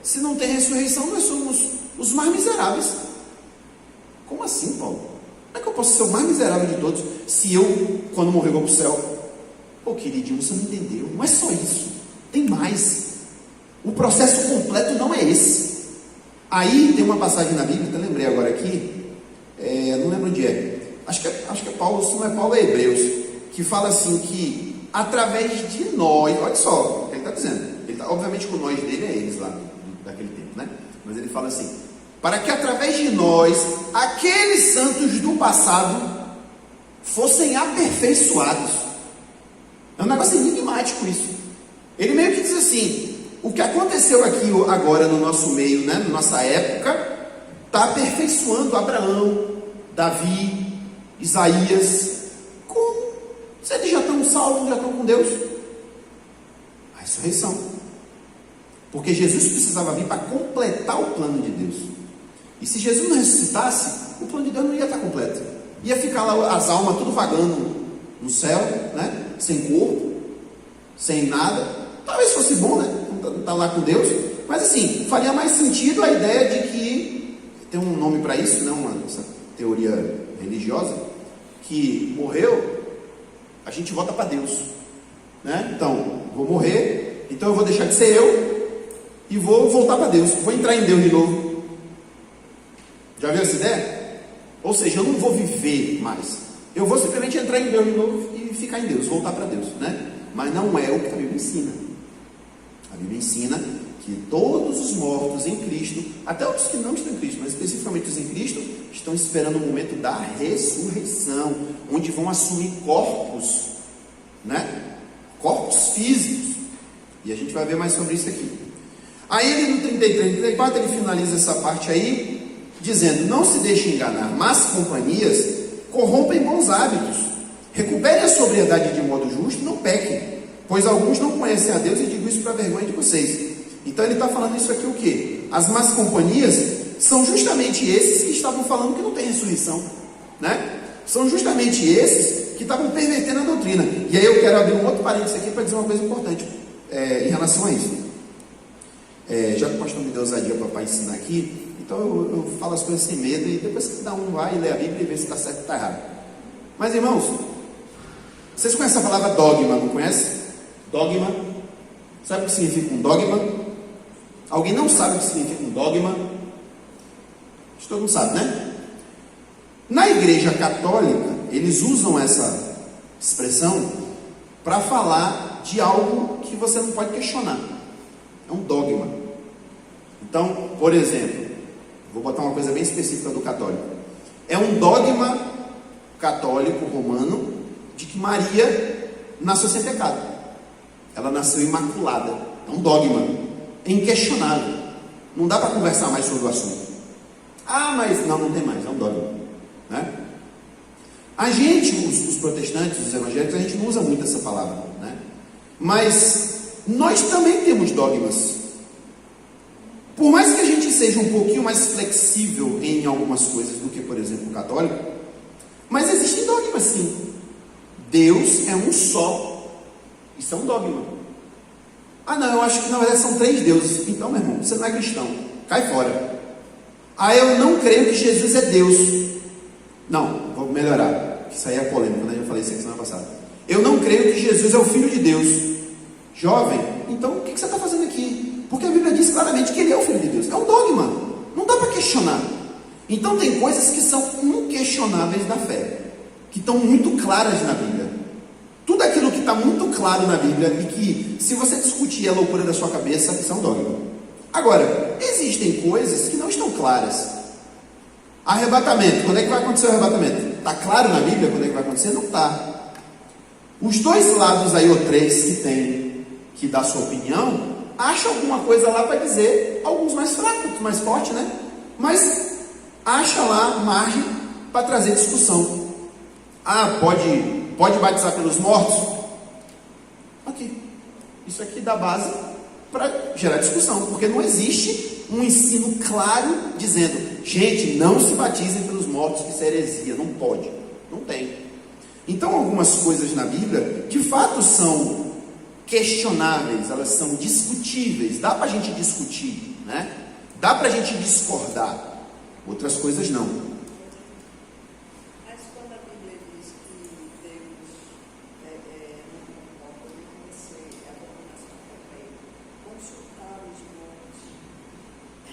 se não tem ressurreição, nós somos os mais miseráveis. Como assim, Paulo? Como é que eu posso ser o mais miserável de todos se eu, quando morrer, vou para o céu? Pô, queridinho, você não entendeu. Não é só isso. Tem mais. O processo completo não é esse. Aí tem uma passagem na Bíblia, eu lembrei agora aqui, não lembro onde é. Acho que é Paulo, se não é Paulo, é Hebreus, que fala assim que através de nós, olha só o que ele está dizendo. Obviamente que o nós dele é eles lá daquele tempo, né? Mas ele fala assim: para que através de nós, aqueles santos do passado fossem aperfeiçoados. É um negócio enigmático isso. Ele meio que diz assim: o que aconteceu aqui agora no nosso meio, né, na nossa época, está aperfeiçoando Abraão, Davi, Isaías. Como? Se eles já estão salvos, já estão com Deus. A ressurreição. Porque Jesus precisava vir para completar o plano de Deus. E se Jesus não ressuscitasse, o plano de Deus não ia estar completo. Ia ficar lá as almas tudo vagando no céu, né? Sem corpo, sem nada. Talvez fosse bom, né? Não tá lá com Deus. Mas assim, faria mais sentido a ideia de que, tem um nome para isso, né? Essa teoria religiosa, que morreu, a gente volta para Deus, né? Então, vou morrer, então eu vou deixar de ser eu e vou voltar para Deus, vou entrar em Deus de novo. Já viu essa ideia? Ou seja, eu não vou viver mais, eu vou simplesmente entrar em Deus de novo e ficar em Deus, voltar para Deus, né? Mas não é o que a Bíblia ensina. A Bíblia ensina que todos os mortos em Cristo, até os que não estão em Cristo, mas especificamente os em Cristo, estão esperando o momento da ressurreição, onde vão assumir corpos, né? Corpos físicos. E a gente vai ver mais sobre isso aqui. Aí ele no 33, 34, ele finaliza essa parte aí, dizendo: não se deixe enganar, más companhias corrompem bons hábitos. Recupere a sobriedade de modo justo, não pequem, pois alguns não conhecem a Deus, e digo isso para vergonha de vocês. Então ele está falando isso aqui o quê? As más companhias são justamente esses que estavam falando que não tem ressurreição, né? São justamente esses que estavam pervertendo a doutrina. E aí eu quero abrir um outro parênteses aqui para dizer uma coisa importante em relação a isso. Já que o pastor me deu ousadia para ensinar aqui, então eu falo as coisas sem medo, e depois você vai e lê a Bíblia e vê se está certo ou está errado. Mas irmãos, vocês conhecem a palavra dogma, não conhece? Dogma. Sabe o que significa um dogma? Alguém não sabe o que significa um dogma? Acho que todo mundo sabe, né? Na Igreja Católica, eles usam essa expressão para falar de algo que você não pode questionar. É um dogma. Então, por exemplo, vou botar uma coisa bem específica do católico. É um dogma católico romano de que Maria nasceu sem pecado. Ela nasceu imaculada. É um dogma inquestionável. Não dá para conversar mais sobre o assunto. Ah, mas não tem mais. É um dogma. A gente, os protestantes, os evangélicos, a gente não usa muito essa palavra, né? Mas nós também temos dogmas. Por mais que a gente seja um pouquinho mais flexível em algumas coisas do que, por exemplo, o católico, mas existem dogmas sim. Deus é um só. Isso é um dogma. Ah não, eu acho que na verdade são 3 deuses. Então, meu irmão, você não é cristão. Cai fora. Ah, eu não creio que Jesus é Deus. Não, vou melhorar. Isso aí é polêmico, né? Eu falei isso aqui semana passada. Eu não creio que Jesus é o Filho de Deus. Jovem, então o que você está fazendo aqui? Porque a Bíblia diz claramente que ele é o Filho de Deus. É um dogma. Não dá para questionar. Então tem coisas que são inquestionáveis da fé, que estão muito claras na Bíblia. Tudo aquilo que está muito claro na Bíblia e que, se você discutir a loucura da sua cabeça, isso é um dogma. Agora, existem coisas que não estão claras. Arrebatamento. Quando é que vai acontecer o arrebatamento? Está claro na Bíblia quando é que vai acontecer? Não está. Os 2 lados aí, ou 3 que tem que dar sua opinião, acha alguma coisa lá para dizer, alguns mais fracos, outros mais fortes, né? Mas acha lá margem para trazer discussão. Ah, pode batizar pelos mortos? Ok. Isso aqui dá base para gerar discussão, porque não existe um ensino claro dizendo, gente, não se batizem pelos mortos, que isso é heresia. Não pode. Não tem. Então algumas coisas na Bíblia, de fato, são questionáveis, elas são discutíveis, dá para a gente discutir, né? Dá para a gente discordar, outras coisas não. Mas quando a Bíblia diz que Deus não concorda com você, a abominação para ele, consultar os mortos.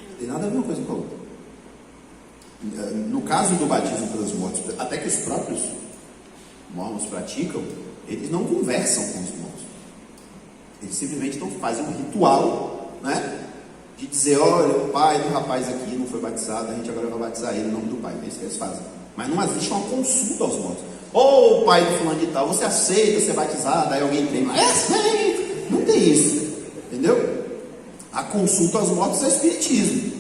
Não tem nada a ver uma coisa com a outra. No caso do batismo pelos mortos, até que os próprios mormons praticam, eles não conversam com os mortos. Eles simplesmente fazem um ritual, né? De dizer, olha, o pai do rapaz aqui não foi batizado, a gente agora vai batizar ele em nome do pai. É isso que eles fazem. Mas não existe uma consulta aos mortos. Ô, pai do fulano de tal, você aceita ser batizado? Aí alguém tem, não tem isso. Entendeu? A consulta aos mortos é espiritismo,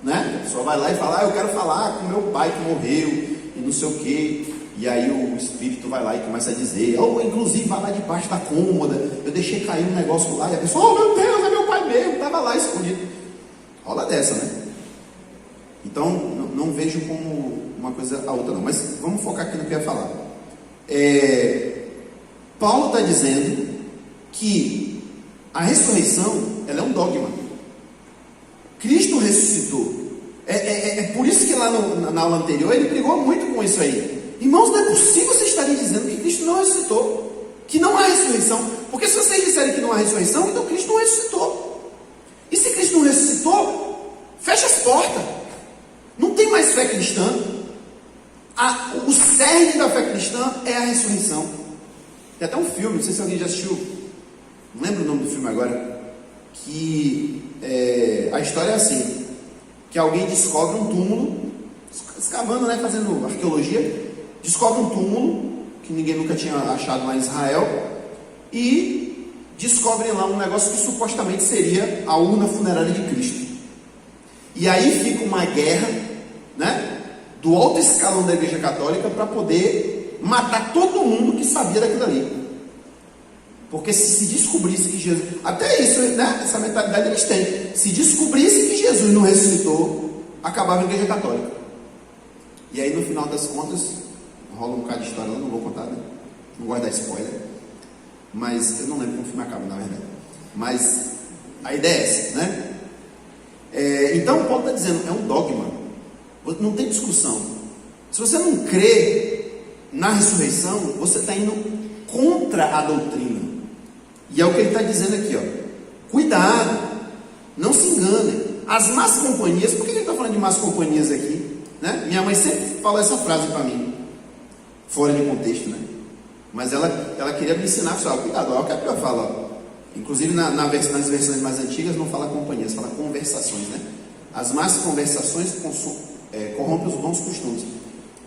né? A pessoa vai lá e fala, eu quero falar com meu pai que morreu e não sei o quê. E aí o espírito vai lá e começa a dizer, inclusive vai lá debaixo da cômoda, eu deixei cair um negócio lá, e a pessoa, meu Deus, é meu pai mesmo, estava lá escondido. Rola dessa, né? Então, não vejo como uma coisa a outra não, mas vamos focar aqui no que eu ia falar. Paulo está dizendo que a ressurreição, ela é um dogma. Cristo ressuscitou. É por isso que lá na aula anterior ele brigou muito com isso aí. Irmãos, não é possível vocês estarem dizendo que Cristo não ressuscitou, que não há ressurreição, porque se vocês disserem que não há ressurreição, então Cristo não ressuscitou. E se Cristo não ressuscitou, fecha as portas. Não tem mais fé cristã. O cerne da fé cristã é a ressurreição. Tem até um filme, não sei se alguém já assistiu, não lembro o nome do filme agora, que a história é assim, que alguém descobre um túmulo, escavando, né, fazendo arqueologia, descobre um túmulo que ninguém nunca tinha achado lá em Israel e descobrem lá um negócio que supostamente seria a urna funerária de Cristo. E aí fica uma guerra, né, do alto escalão da Igreja Católica para poder matar todo mundo que sabia daquilo ali. Porque se descobrisse que Jesus, até isso, né, essa mentalidade eles têm, se descobrisse que Jesus não ressuscitou, acabava a Igreja Católica. E aí no final das contas rola um bocado de história, eu não vou contar, né? Não gosto de dar spoiler, mas eu não lembro como o filme acaba, na verdade. Mas a ideia é essa, né? Então Paulo está dizendo, é um dogma, não tem discussão. Se você não crê na ressurreição, você está indo contra a doutrina. E é o que ele está dizendo aqui, ó. Cuidado, não se enganem. As más companhias, por que ele está falando de más companhias aqui? Né? Minha mãe sempre fala essa frase para mim, fora de contexto, né? Mas ela queria me ensinar, pessoal, cuidado, olha o que a Bíblia fala, ó. Inclusive nas versões mais antigas não fala companhias, fala conversações, né? As más conversações corrompem os bons costumes.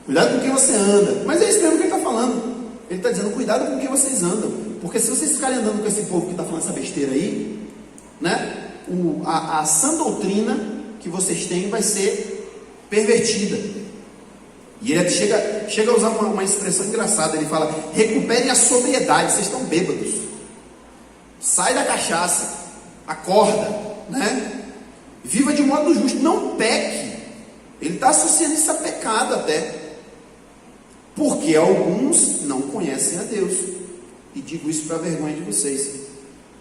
Cuidado com quem você anda. Mas é isso mesmo que ele está falando. Ele está dizendo, cuidado com quem vocês andam. Porque se vocês ficarem andando com esse povo que está falando essa besteira aí, né? A sã doutrina que vocês têm vai ser pervertida. E ele chega a usar uma expressão engraçada. Ele fala: recuperem a sobriedade, vocês estão bêbados. Sai da cachaça, acorda, né? Viva de modo justo, não peque. Ele está associando isso a pecado até. Porque alguns não conhecem a Deus. E digo isso para a vergonha de vocês.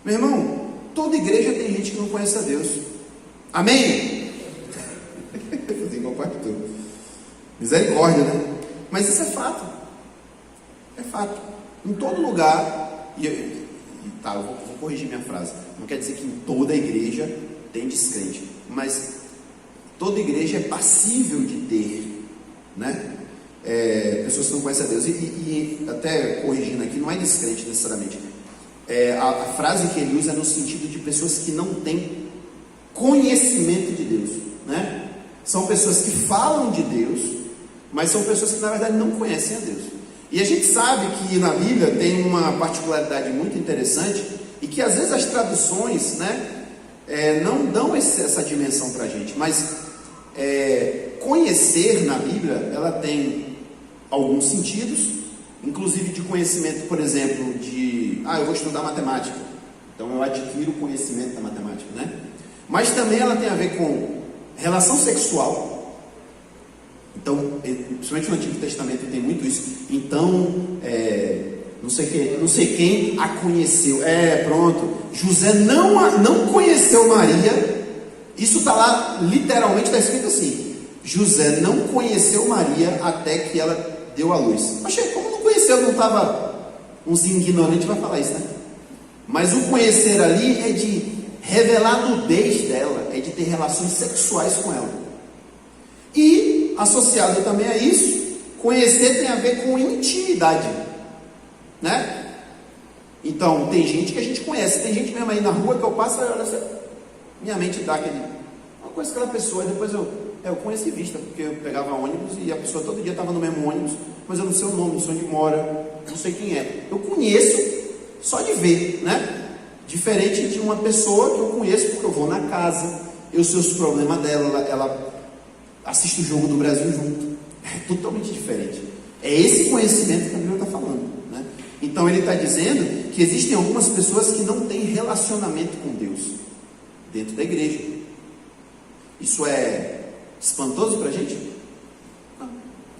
Meu irmão, toda igreja tem gente que não conhece a Deus. Amém? Igual pastor. Misericórdia, né? Mas isso é fato. É fato. Em todo lugar. Tá, eu vou corrigir minha frase. Não quer dizer que em toda igreja tem descrente. Mas toda igreja é passível de ter, né? Pessoas que não conhecem a Deus. E até corrigindo aqui, não é descrente necessariamente. A frase que ele usa é no sentido de pessoas que não têm conhecimento de Deus, né? São pessoas que falam de Deus, mas são pessoas que na verdade não conhecem a Deus. E a gente sabe que na Bíblia tem uma particularidade muito interessante, e que às vezes as traduções, né, não dão essa dimensão para a gente, mas conhecer na Bíblia, ela tem alguns sentidos, inclusive de conhecimento, por exemplo, eu vou estudar matemática, então eu adquiro conhecimento da matemática, né? Mas também ela tem a ver com relação sexual. Então, principalmente no Antigo Testamento tem muito isso. Então, não sei quem a conheceu. Pronto. José não conheceu Maria. Isso está lá, literalmente está escrito assim: José não conheceu Maria até que ela deu à luz. Mas como não conheceu? Não estava... Uns ignorantes vai falar isso, né? Mas o conhecer ali é de revelar a nudez dela, é de ter relações sexuais com ela. E, associado também a isso, conhecer tem a ver com intimidade, né? Então, tem gente que a gente conhece, tem gente mesmo aí na rua que eu passo, olha, minha mente dá uma coisa aquela pessoa, e depois eu conheci vista, porque eu pegava ônibus e a pessoa todo dia estava no mesmo ônibus, mas eu não sei o nome, não sei onde mora, não sei quem é. Eu conheço só de ver, né? Diferente de uma pessoa que eu conheço porque eu vou na casa, eu sei os problemas dela, ela assiste o jogo do Brasil junto. É totalmente diferente. É esse conhecimento que a Bíblia está falando, né? Então ele está dizendo que existem algumas pessoas que não têm relacionamento com Deus dentro da igreja. Isso é espantoso para a gente? Não,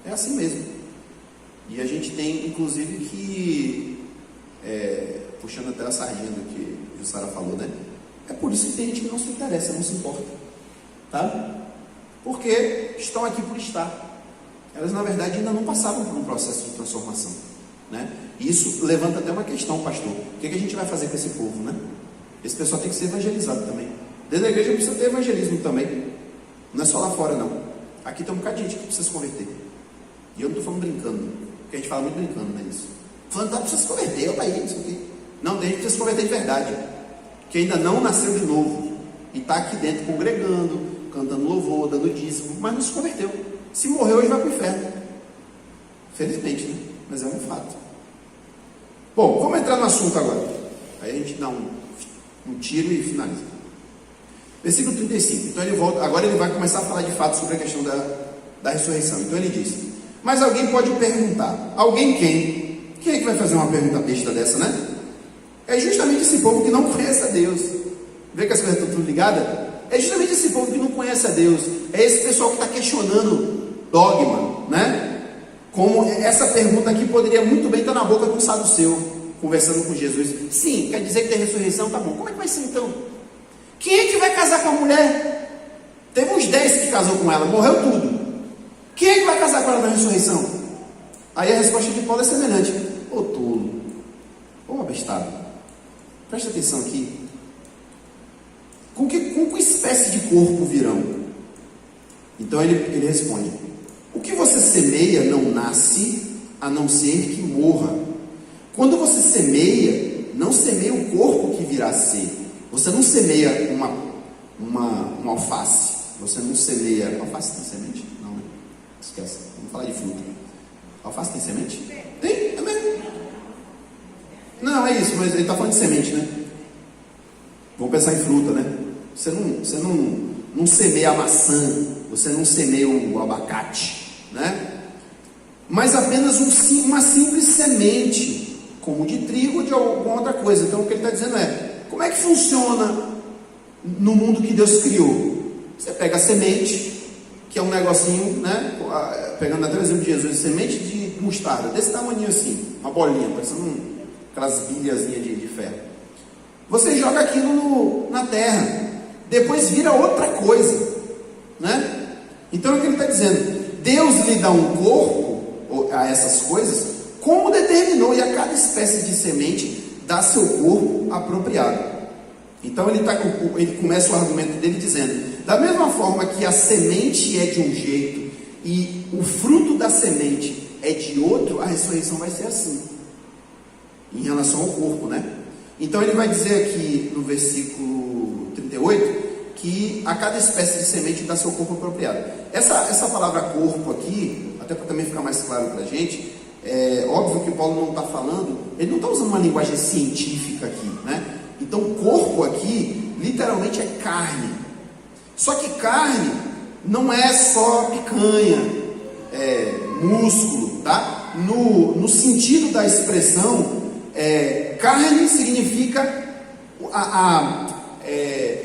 é assim mesmo. E a gente tem inclusive que, puxando até a sardinha do que a Sara falou, né? É por isso que tem gente que não se interessa, não se importa, tá? Porque estão aqui por estar. Elas na verdade ainda não passaram por um processo de transformação, né? E isso levanta até uma questão, pastor: o que a gente vai fazer com esse povo, né? Esse pessoal tem que ser evangelizado também. Dentro da igreja precisa ter evangelismo também. Não é só lá fora, não. Aqui tem um bocado de gente que precisa se converter. E eu não estou falando brincando, porque a gente fala muito brincando, não é isso? Falando, precisa se converter, olha aí, isso aqui. Não, tem gente que precisa se converter de verdade, que ainda não nasceu de novo e está aqui dentro congregando, cantando louvor, dando dízimo, mas não se converteu. Se morreu, hoje vai para o inferno. Felizmente, né? Mas é um fato. Bom, vamos entrar no assunto agora. Aí a gente dá um tiro e finaliza. Versículo 35. Então ele volta, agora ele vai começar a falar de fato sobre a questão da ressurreição. Então ele diz: mas alguém pode perguntar. Alguém quem? Quem é que vai fazer uma pergunta besta dessa, né? É justamente esse povo que não conhece a Deus. Vê que as coisas estão tudo ligadas? É justamente esse povo que não conhece a Deus. É esse pessoal que está questionando dogma, né? Como essa pergunta aqui poderia muito bem estar na boca de um saduceu, conversando com Jesus. Sim, quer dizer que tem ressurreição? Tá bom. Como é que vai ser então? Quem é que vai casar com a mulher? Teve uns 10 que casou com ela, morreu tudo. Quem é que vai casar com ela na ressurreição? Aí a resposta de Paulo é semelhante: ô tolo, ô abestado, presta atenção aqui. Com que espécie de corpo virão? Então ele responde: o que você semeia não nasce, a não ser que morra. Quando você semeia, não semeia o corpo que virá a ser. Você não semeia uma alface. Você não semeia... Alface tem semente? Não, né? Esquece. Vamos falar de fruta. Alface tem semente? Tem, também. Não, é isso, mas ele está falando de semente, né? Vamos pensar em fruta, né? Você não semeia a maçã, você não semeia o abacate, né? mas apenas uma simples semente, como de trigo ou de alguma outra coisa. Então o que ele está dizendo é, como é que funciona no mundo que Deus criou? Você pega a semente, que é um negocinho, né? Pegando até o exemplo de Jesus, semente de mostarda, desse tamanho assim, uma bolinha, parecendo aquelas bilhazinhas de ferro. Você joga aquilo na terra, depois vira outra coisa, né? Então é o que ele está dizendo, Deus lhe dá um corpo a essas coisas, como determinou, e a cada espécie de semente dá seu corpo apropriado. Então ele começa o argumento dele dizendo, da mesma forma que a semente é de um jeito e o fruto da semente é de outro, a ressurreição vai ser assim, em relação ao corpo, né? Então ele vai dizer aqui no versículo 38, que a cada espécie de semente dá seu corpo apropriado. Essa palavra corpo aqui, até para também ficar mais claro para a gente, é óbvio que Paulo não está falando, ele não está usando uma linguagem científica aqui, né? Então corpo aqui, literalmente é carne. Só que carne não é só picanha, músculo, tá? No sentido da expressão, carne significa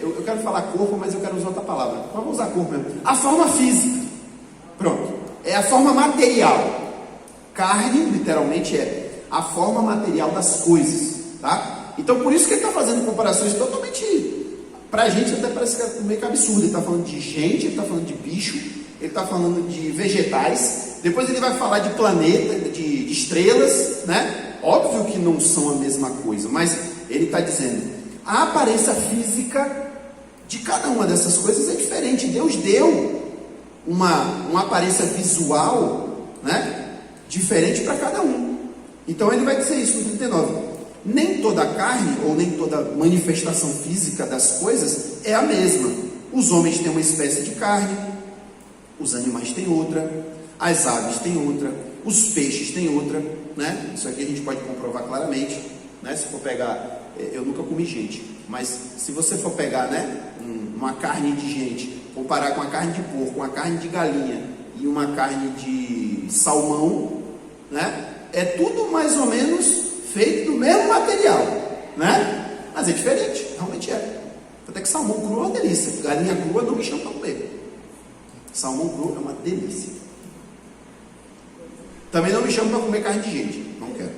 eu quero falar corpo, mas eu quero usar outra palavra. Vamos usar corpo mesmo. A forma física. Pronto. É a forma material. Carne, literalmente, é a forma material das coisas, tá? Então, por isso que ele está fazendo comparações totalmente, pra gente até parece que é meio que absurdo. Ele está falando de gente, ele está falando de bicho, ele está falando de vegetais, depois ele vai falar de planeta, de estrelas, né? Óbvio que não são a mesma coisa, mas ele está dizendo, a aparência física de cada uma dessas coisas é diferente. Deus deu uma aparência visual, né, diferente para cada um. Então ele vai dizer isso no 39. Nem toda carne, ou nem toda manifestação física das coisas é a mesma. Os homens têm uma espécie de carne, os animais têm outra, as aves têm outra, os peixes têm outra, né? Isso aqui a gente pode comprovar claramente, né? Se for pegar, eu nunca comi gente, mas se você for pegar, né, uma carne de gente, comparar com a carne de porco, uma carne de galinha e uma carne de salmão, né? É tudo mais ou menos feito do mesmo material, né? Mas é diferente, realmente é. Até que salmão cru é uma delícia. Galinha crua não me chama para comer. Salmão cru é uma delícia. Também não me chama para comer carne de gente. Não quero.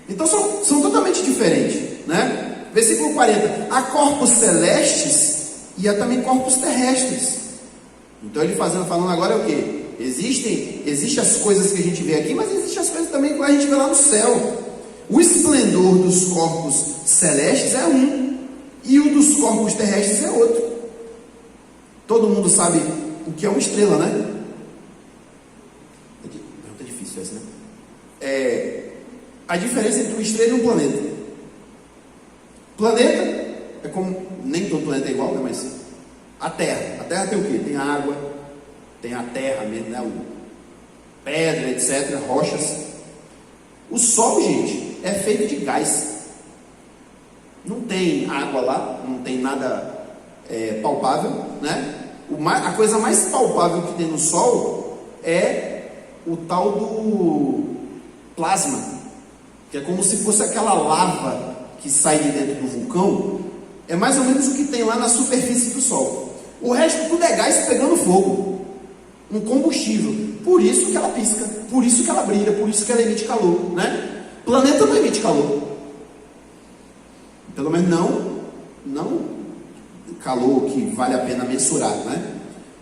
Então são totalmente diferentes, né? Versículo 40. Há corpos celestes e há também corpos terrestres. Então ele falando agora é o quê? Existem as coisas que a gente vê aqui, mas existem as coisas também que a gente vê lá no céu. O esplendor dos corpos celestes é um, e o dos corpos terrestres é outro. Todo mundo sabe o que é uma estrela, né? É difícil essa, né? A diferença entre uma estrela e um planeta. Planeta é como, nem todo planeta é igual, né? Mas a Terra tem o quê? Tem água, tem a terra mesmo, né? Pedra, etc., rochas. O Sol, gente, é feito de gás. Não tem água lá, não tem nada palpável, né? A coisa mais palpável que tem no Sol é o tal do plasma, que é como se fosse aquela lava que sai de dentro do vulcão. É mais ou menos o que tem lá na superfície do Sol. O resto tudo é gás pegando fogo, um combustível. Por isso que ela pisca, por isso que ela brilha, por isso que ela emite calor, né? Planeta não emite calor, pelo menos não calor que vale a pena mensurar, né?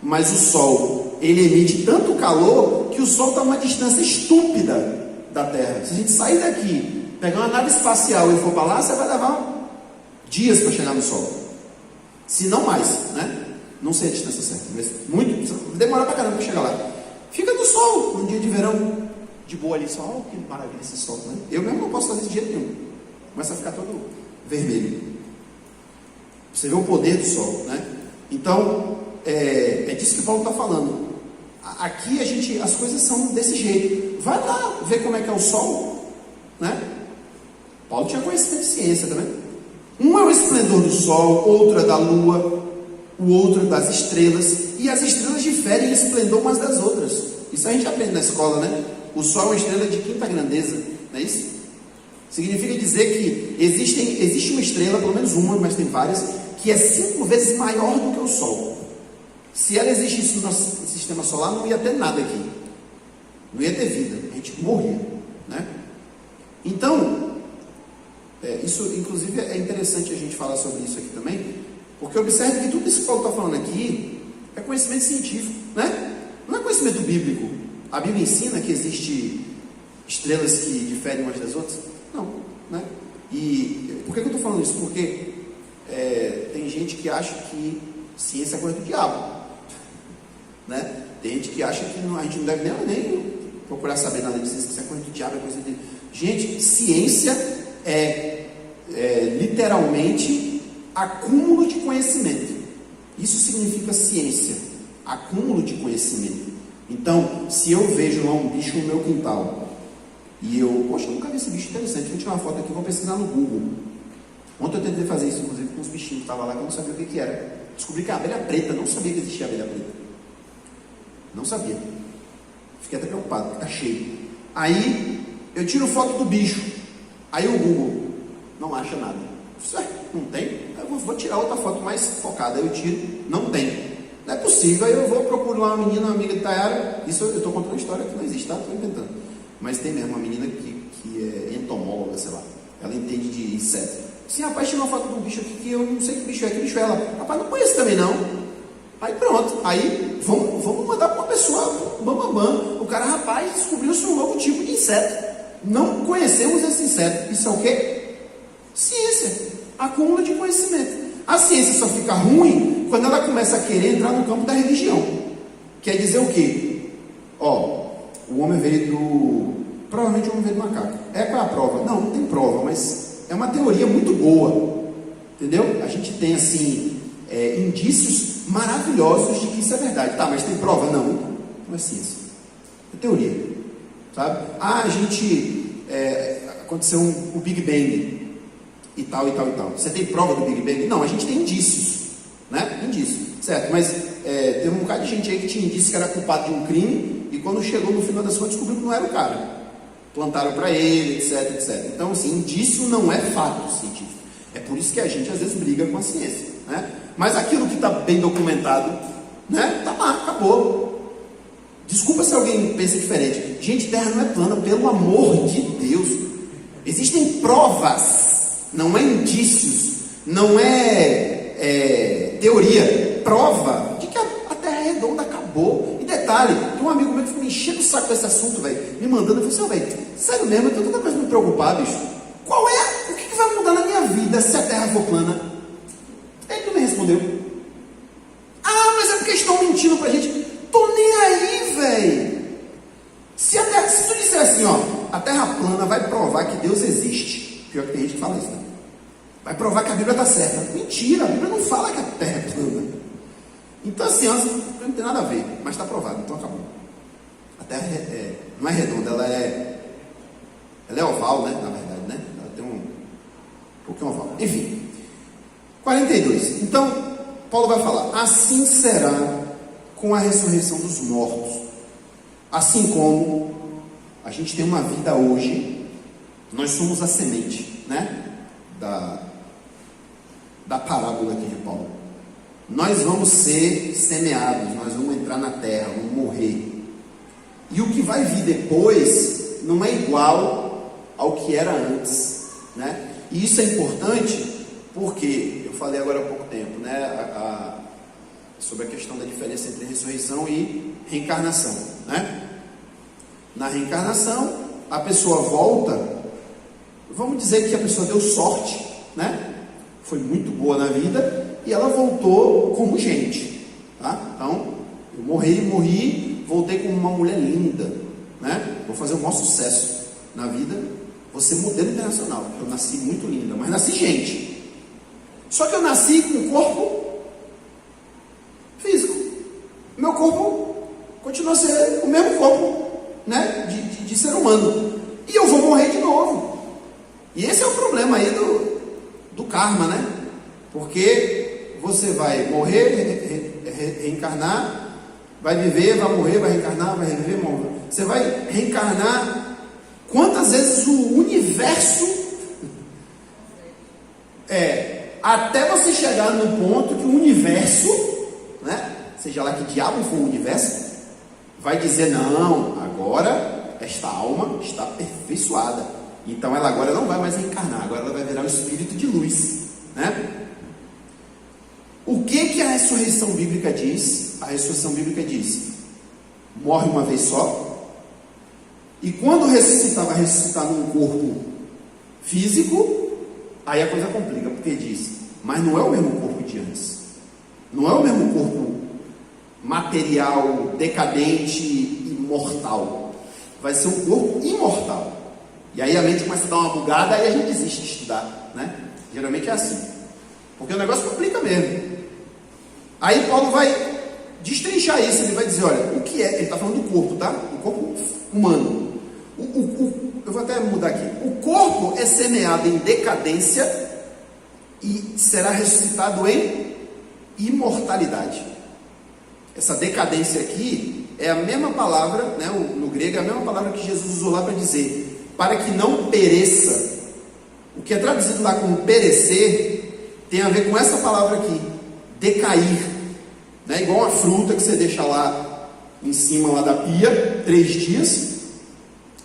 Mas o Sol, ele emite tanto calor que o Sol está a uma distância estúpida da Terra. Se a gente sair daqui, pegar uma nave espacial e for para lá, você vai levar dias para chegar no Sol, se não mais, né? Não sei a distância certa, mas muito, demorar para caramba para chegar lá. Fica no sol, num dia de verão, de boa ali, só, oh, que maravilha esse sol, né? Eu mesmo não posso fazer isso de jeito nenhum. Começa a ficar todo vermelho. Você vê o poder do sol, né? Então, é disso que Paulo está falando. Aqui as coisas são desse jeito. Vai lá ver como é que é o sol, né? Paulo tinha conhecimento de ciência também. Um é o esplendor do sol, outro é da lua, o outro das estrelas, e as estrelas diferem em esplendor umas das outras. Isso a gente aprende na escola, né? O Sol é uma estrela de quinta grandeza, não é isso? Significa dizer que existe uma estrela, pelo menos uma, mas tem várias, que é 5 vezes maior do que o Sol. Se ela existisse no nosso sistema solar, não ia ter nada aqui. Não ia ter vida, a gente morria, né? Então, isso inclusive é interessante a gente falar sobre isso aqui também, porque observe que tudo isso que Paulo está falando aqui é conhecimento científico, né? Não é conhecimento bíblico. A Bíblia ensina que existe estrelas que diferem umas das outras? Não, né? E por que eu estou falando isso? Porque tem gente que acha que ciência é coisa do diabo, né? Tem gente que acha que a gente não deve nem procurar saber nada de ciência, que isso é coisa do diabo, é coisa de... Gente, ciência é literalmente acúmulo de conhecimento. Isso significa ciência, acúmulo de conhecimento. Então, se eu vejo lá um bicho no meu quintal e poxa, eu nunca vi esse bicho interessante, vou tirar uma foto aqui, vou pesquisar no Google. Ontem eu tentei fazer isso, inclusive, com uns bichinhos que estavam lá que eu não sabia o que era. Descobri que a abelha preta, não sabia que existia abelha preta. Não sabia. Fiquei até preocupado, porque está cheio. Aí eu tiro foto do bicho. Aí o Google não acha nada. Não tem? Eu vou tirar outra foto mais focada. Aí eu tiro, não tem. Não é possível. Aí eu vou procurar uma menina, uma amiga de Tayara. Isso eu estou contando uma história que não existe, tá? Estou inventando. Mas tem mesmo uma menina que é entomóloga, sei lá. Ela entende de inseto. Sim, rapaz, tirou uma foto de um bicho aqui que eu não sei que bicho é ela. Rapaz, não conheço também não. Aí pronto, aí vamos mandar para uma pessoa, bam. O cara, rapaz, descobriu-se um novo tipo de inseto. Não conhecemos esse inseto. Isso é o quê? Ciência, acúmulo de conhecimento. A ciência só fica ruim quando ela começa a querer entrar no campo da religião. Quer dizer o quê? O homem veio provavelmente o homem veio do macaco. Qual é a prova? Não tem prova, mas é uma teoria muito boa. Entendeu? A gente tem assim, indícios maravilhosos de que isso é verdade. Tá, mas tem prova? Não é ciência. É teoria. Sabe? Aconteceu o Big Bang e tal. Você tem prova do Big Bang? Não, a gente tem indícios, né? Indícios, certo? Mas teve um bocado de gente aí que tinha indício que era culpado de um crime e quando chegou no final das contas descobriu que não era o cara. Plantaram para ele, etc. Então, assim, indício não é fato científico. É por isso que a gente às vezes briga com a ciência, né? Mas aquilo que está bem documentado, né? Tá lá, acabou. Desculpa se alguém pensa diferente. Gente, terra não é plana, pelo amor de Deus. Existem provas, não é indícios, não é teoria. Prova de que a terra é redonda, acabou. E detalhe, tem um amigo meu que ficou me enchendo o saco com esse assunto, velho, me mandando. Eu falei assim, velho, sério mesmo, eu tenho tanta coisa pra me preocupar, bicho. O que vai mudar na minha vida se a terra for plana? Ele não me respondeu. Mas é porque estão mentindo pra gente. Tô nem aí, velho. Se tu disser assim, a terra plana vai provar que Deus existe. Pior que tem gente que fala isso, né? Vai provar que a Bíblia está certa. Mentira, a Bíblia não fala que a terra é plana. Então assim, não tem nada a ver, mas está provado, então acabou. A terra não é redonda, ela é oval, né? Na verdade, né? Ela tem um pouquinho oval. Enfim, 42. Então, Paulo vai falar: assim será com a ressurreição dos mortos. Assim como a gente tem uma vida hoje, nós somos a semente, né? Da parábola aqui de Paulo. Nós vamos ser semeados, nós vamos entrar na terra, vamos morrer. E o que vai vir depois não é igual ao que era antes, né? E isso é importante porque eu falei agora há pouco tempo, né? Sobre a questão da diferença entre ressurreição e reencarnação, né? Na reencarnação, a pessoa volta, vamos dizer que a pessoa deu sorte, né? Foi muito boa na vida e ela voltou como gente, tá? Então, eu morri, voltei como uma mulher linda, né? Vou fazer o maior sucesso na vida, vou ser modelo internacional. Eu nasci muito linda, mas nasci gente. Só que eu nasci com um corpo físico. Meu corpo continua a ser o mesmo corpo, né? De ser humano. E eu vou morrer de novo. E esse é o problema aí do karma, né? Porque você vai morrer, reencarnar, Vai viver, vai morrer, vai reencarnar, vai reviver, morrer. Você vai reencarnar quantas vezes o universo até você chegar no ponto que o universo, né, seja lá que diabo for o universo, vai dizer: não, agora esta alma está aperfeiçoada, então ela agora não vai mais reencarnar, agora ela vai virar um espírito de luz, né? O que a ressurreição bíblica diz? A ressurreição bíblica diz: morre uma vez só, e quando ressuscitar, vai ressuscitar num corpo físico. Aí a coisa complica, porque diz: mas não é o mesmo corpo de antes, não é o mesmo corpo material, decadente e mortal, vai ser um corpo imortal. E aí a mente começa a dar uma bugada, aí a gente desiste de estudar, né? Geralmente é assim, porque o negócio complica mesmo. Aí Paulo vai destrinchar isso, ele vai dizer: olha, o que é? Ele está falando do corpo, tá? O corpo humano. Eu vou até mudar aqui. O corpo é semeado em decadência e será ressuscitado em imortalidade. Essa decadência aqui é a mesma palavra, né, no grego, é a mesma palavra que Jesus usou lá para dizer: para que não pereça. O que é traduzido lá como perecer tem a ver com essa palavra aqui, decair, né? Igual uma fruta que você deixa lá em cima lá da pia 3 dias,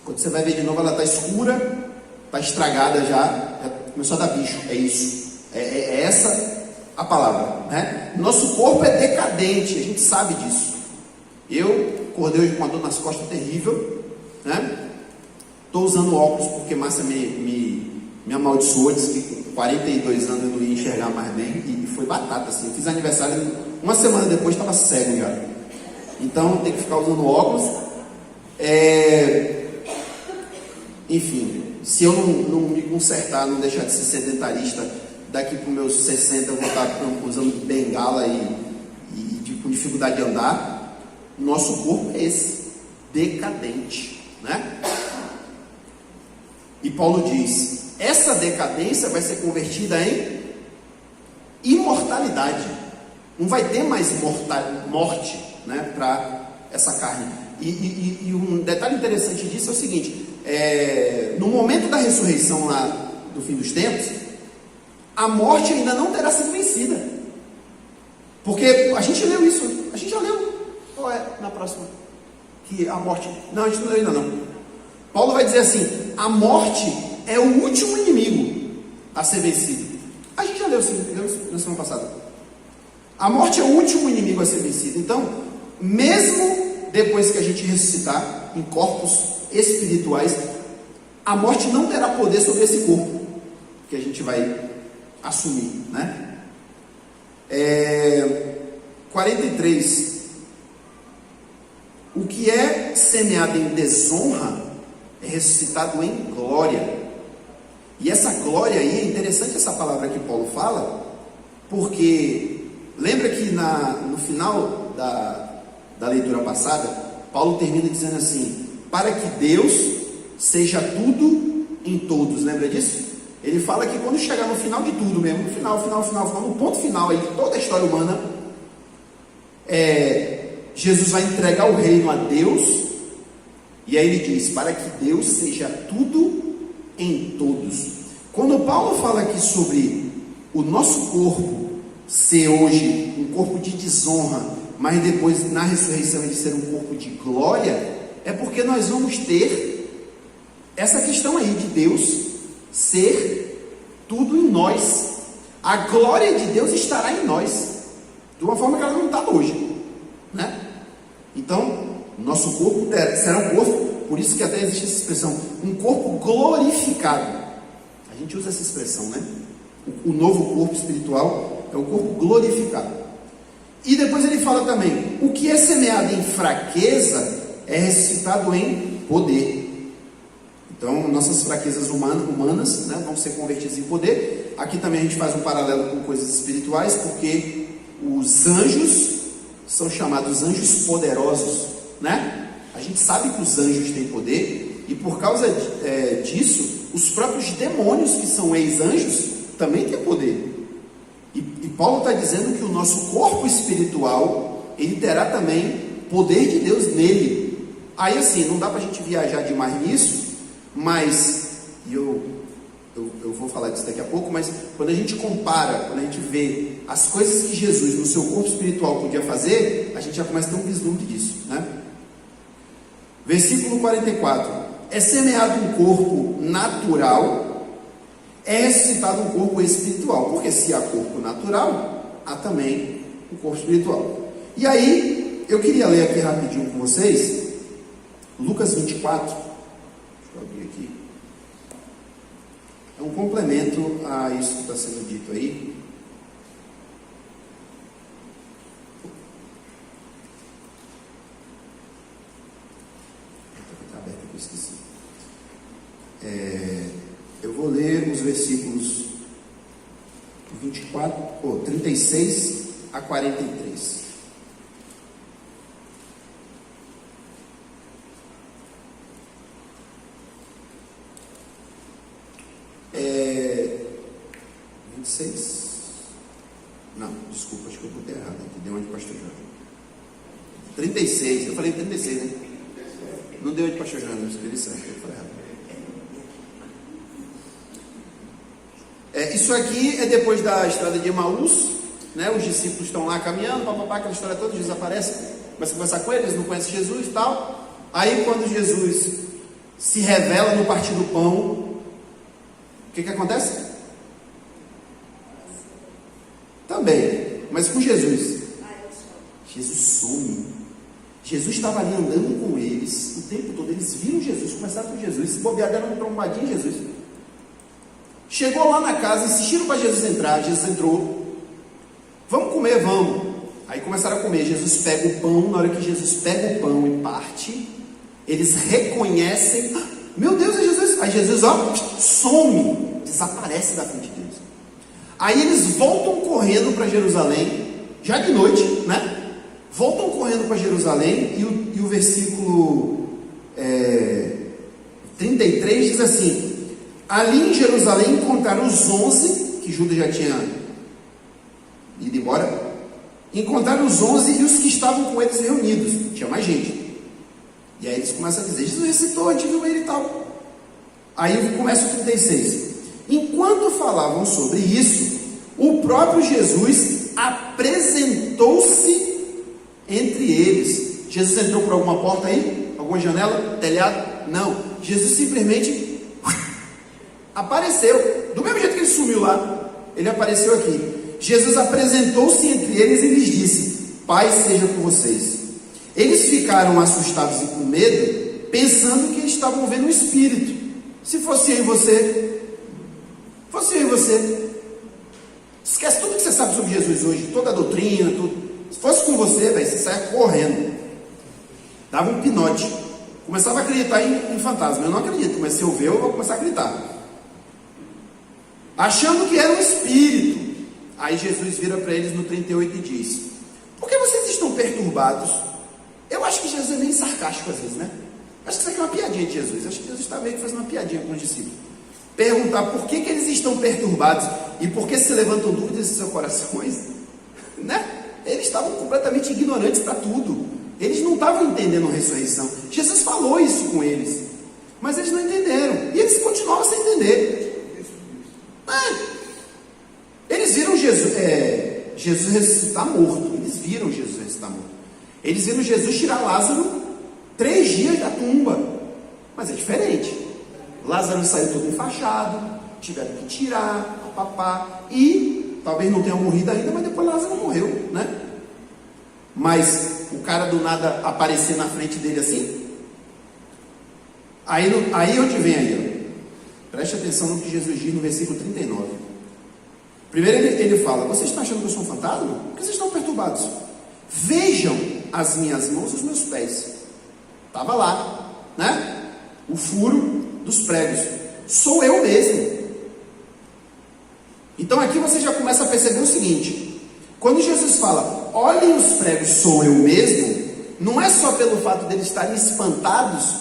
quando você vai ver de novo ela está escura, está estragada, já começou a dar bicho. É isso, é essa a palavra, né? Nosso corpo é decadente, a gente sabe disso. Eu acordei hoje com uma dor nas costas terrível, né? Estou usando óculos porque Márcia me amaldiçoou, disse que com 42 anos eu não ia enxergar mais bem, e foi batata assim. Eu fiz aniversário, uma semana depois estava cego já, então tem que ficar usando óculos. Enfim, se eu não me consertar, não deixar de ser sedentarista, daqui para os meus 60 eu vou estar usando bengala com dificuldade de andar. Nosso corpo é esse, decadente, né? E Paulo diz: essa decadência vai ser convertida em imortalidade. Não vai ter mais morte, né, para essa carne. E um detalhe interessante disso é o seguinte: no momento da ressurreição lá do fim dos tempos, a morte ainda não terá sido vencida. Porque a gente leu isso, a gente já leu. Qual é na próxima? Que a morte... Não, a gente não leu ainda não. Paulo vai dizer assim: a morte é o último inimigo a ser vencido. A gente já leu isso na semana passada. A morte é o último inimigo a ser vencido. Então, mesmo depois que a gente ressuscitar em corpos espirituais, a morte não terá poder sobre esse corpo que a gente vai assumir, né? 43. O que é semeado em desonra é ressuscitado em glória. E essa glória aí, é interessante essa palavra que Paulo fala, porque lembra que no final da leitura passada, Paulo termina dizendo assim: para que Deus seja tudo em todos. Lembra disso? Ele fala que quando chegar no final de tudo mesmo, no final, no ponto final aí de toda a história humana, Jesus vai entregar o reino a Deus, e aí ele diz: para que Deus seja tudo em todos. Quando Paulo fala aqui sobre o nosso corpo ser hoje um corpo de desonra, mas depois na ressurreição ele ser um corpo de glória, é porque nós vamos ter essa questão aí de Deus ser tudo em nós. A glória de Deus estará em nós, de uma forma que ela não está hoje, né? Então, nosso corpo será um corpo, por isso que até existe essa expressão, um corpo glorificado. A gente usa essa expressão, né? O novo corpo espiritual é o corpo glorificado. E depois ele fala também: o que é semeado em fraqueza é ressuscitado em poder. Então, nossas fraquezas humanas, né, vão ser convertidas em poder. Aqui também a gente faz um paralelo com coisas espirituais, porque os anjos são chamados anjos poderosos, né? A gente sabe que os anjos têm poder, e por causa disso, os próprios demônios, que são ex-anjos, também têm poder. E Paulo está dizendo que o nosso corpo espiritual, ele terá também poder de Deus nele. Aí assim, não dá para a gente viajar demais nisso, mas eu vou falar disso daqui a pouco, mas quando a gente compara, quando a gente vê as coisas que Jesus no seu corpo espiritual podia fazer, a gente já começa a ter um vislumbre disso, né? Versículo 44: é semeado um corpo natural, é ressuscitado um corpo espiritual, porque se há corpo natural, há também um corpo espiritual. E aí, eu queria ler aqui rapidinho com vocês, Lucas 24, deixa eu abrir aqui, é um complemento a isso que está sendo dito aí. Está aberto aqui, eu esqueci. Eu vou ler os versículos 36 a 43. É, 26? Não, desculpa, acho que eu botei errado aqui, deu uma de pastor Jorge. 36, eu falei 36, né? Não deu de pastor Jorge, eu escrevi certo, eu falei errado. Isso aqui é depois da estrada de Emaús, né? Os discípulos estão lá caminhando, papapá, aquela história toda, Jesus aparece, começa a conversar com eles, não conhecem Jesus e tal. Aí quando Jesus se revela no partir do pão, o que acontece? Também, mas com Jesus. Jesus some. Jesus estava ali andando com eles o tempo todo. Eles viram Jesus, começaram com Jesus, se bobear, deram uma trombadinha em Jesus. Chegou lá na casa, insistiram para Jesus entrar. Jesus entrou. Vamos comer, vamos. Aí começaram a comer. Jesus pega o pão. Na hora que Jesus pega o pão e parte, eles reconhecem: meu Deus, é Jesus. Aí Jesus, some, desaparece da frente deles. Aí eles voltam correndo para Jerusalém, já de noite, né? Voltam correndo para Jerusalém, e o versículo 33 diz assim: ali em Jerusalém encontraram os 11, que Judas já tinha ido embora. Encontraram os 11 e os que estavam com eles reunidos. Tinha mais gente. E aí eles começam a dizer: Jesus ressuscitou, a gente viu ele e tal. Aí começa o 36. Enquanto falavam sobre isso, o próprio Jesus apresentou-se entre eles. Jesus entrou por alguma porta aí? Alguma janela? Telhado? Não. Jesus simplesmente apareceu. Do mesmo jeito que ele sumiu lá, ele apareceu aqui. Jesus apresentou-se entre eles e lhes disse: paz seja com vocês. Eles ficaram assustados e com medo, pensando que estavam vendo um espírito. Se fosse eu e você, esquece tudo que você sabe sobre Jesus hoje, toda a doutrina, tudo. Se fosse com você, velho, você saia correndo, dava um pinote, começava a acreditar em fantasma. Eu não acredito, mas se eu ver, eu vou começar a acreditar, achando que era um espírito. Aí Jesus vira para eles no 38 e diz: por que vocês estão perturbados? Eu acho que Jesus é meio sarcástico às vezes, né? Acho que isso aqui é uma piadinha de Jesus. Acho que Jesus está meio que fazendo uma piadinha com os discípulos. Perguntar por que eles estão perturbados e por que se levantam dúvidas em seus corações, né? Eles estavam completamente ignorantes para tudo. Eles não estavam entendendo a ressurreição. Jesus falou isso com eles, mas eles não entenderam. E eles continuavam sem entender. Eles viram Jesus ressuscitar morto. Eles viram Jesus ressuscitar morto. Eles viram Jesus tirar Lázaro 3 dias da tumba. Mas é diferente. Lázaro saiu todo enfaixado, tiveram que tirar, papá, e talvez não tenha morrido ainda, mas depois Lázaro morreu, né? Mas o cara do nada aparecer na frente dele assim. Aí onde vem aí, ó. Preste atenção no que Jesus diz no versículo 39. Primeiro ele fala: vocês estão achando que eu sou um fantasma? Por que vocês estão perturbados? Vejam as minhas mãos e os meus pés. Estava lá, né? O furo dos pregos. Sou eu mesmo. Então aqui você já começa a perceber o seguinte: quando Jesus fala, olhem os pregos, sou eu mesmo, não é só pelo fato deles estarem espantados,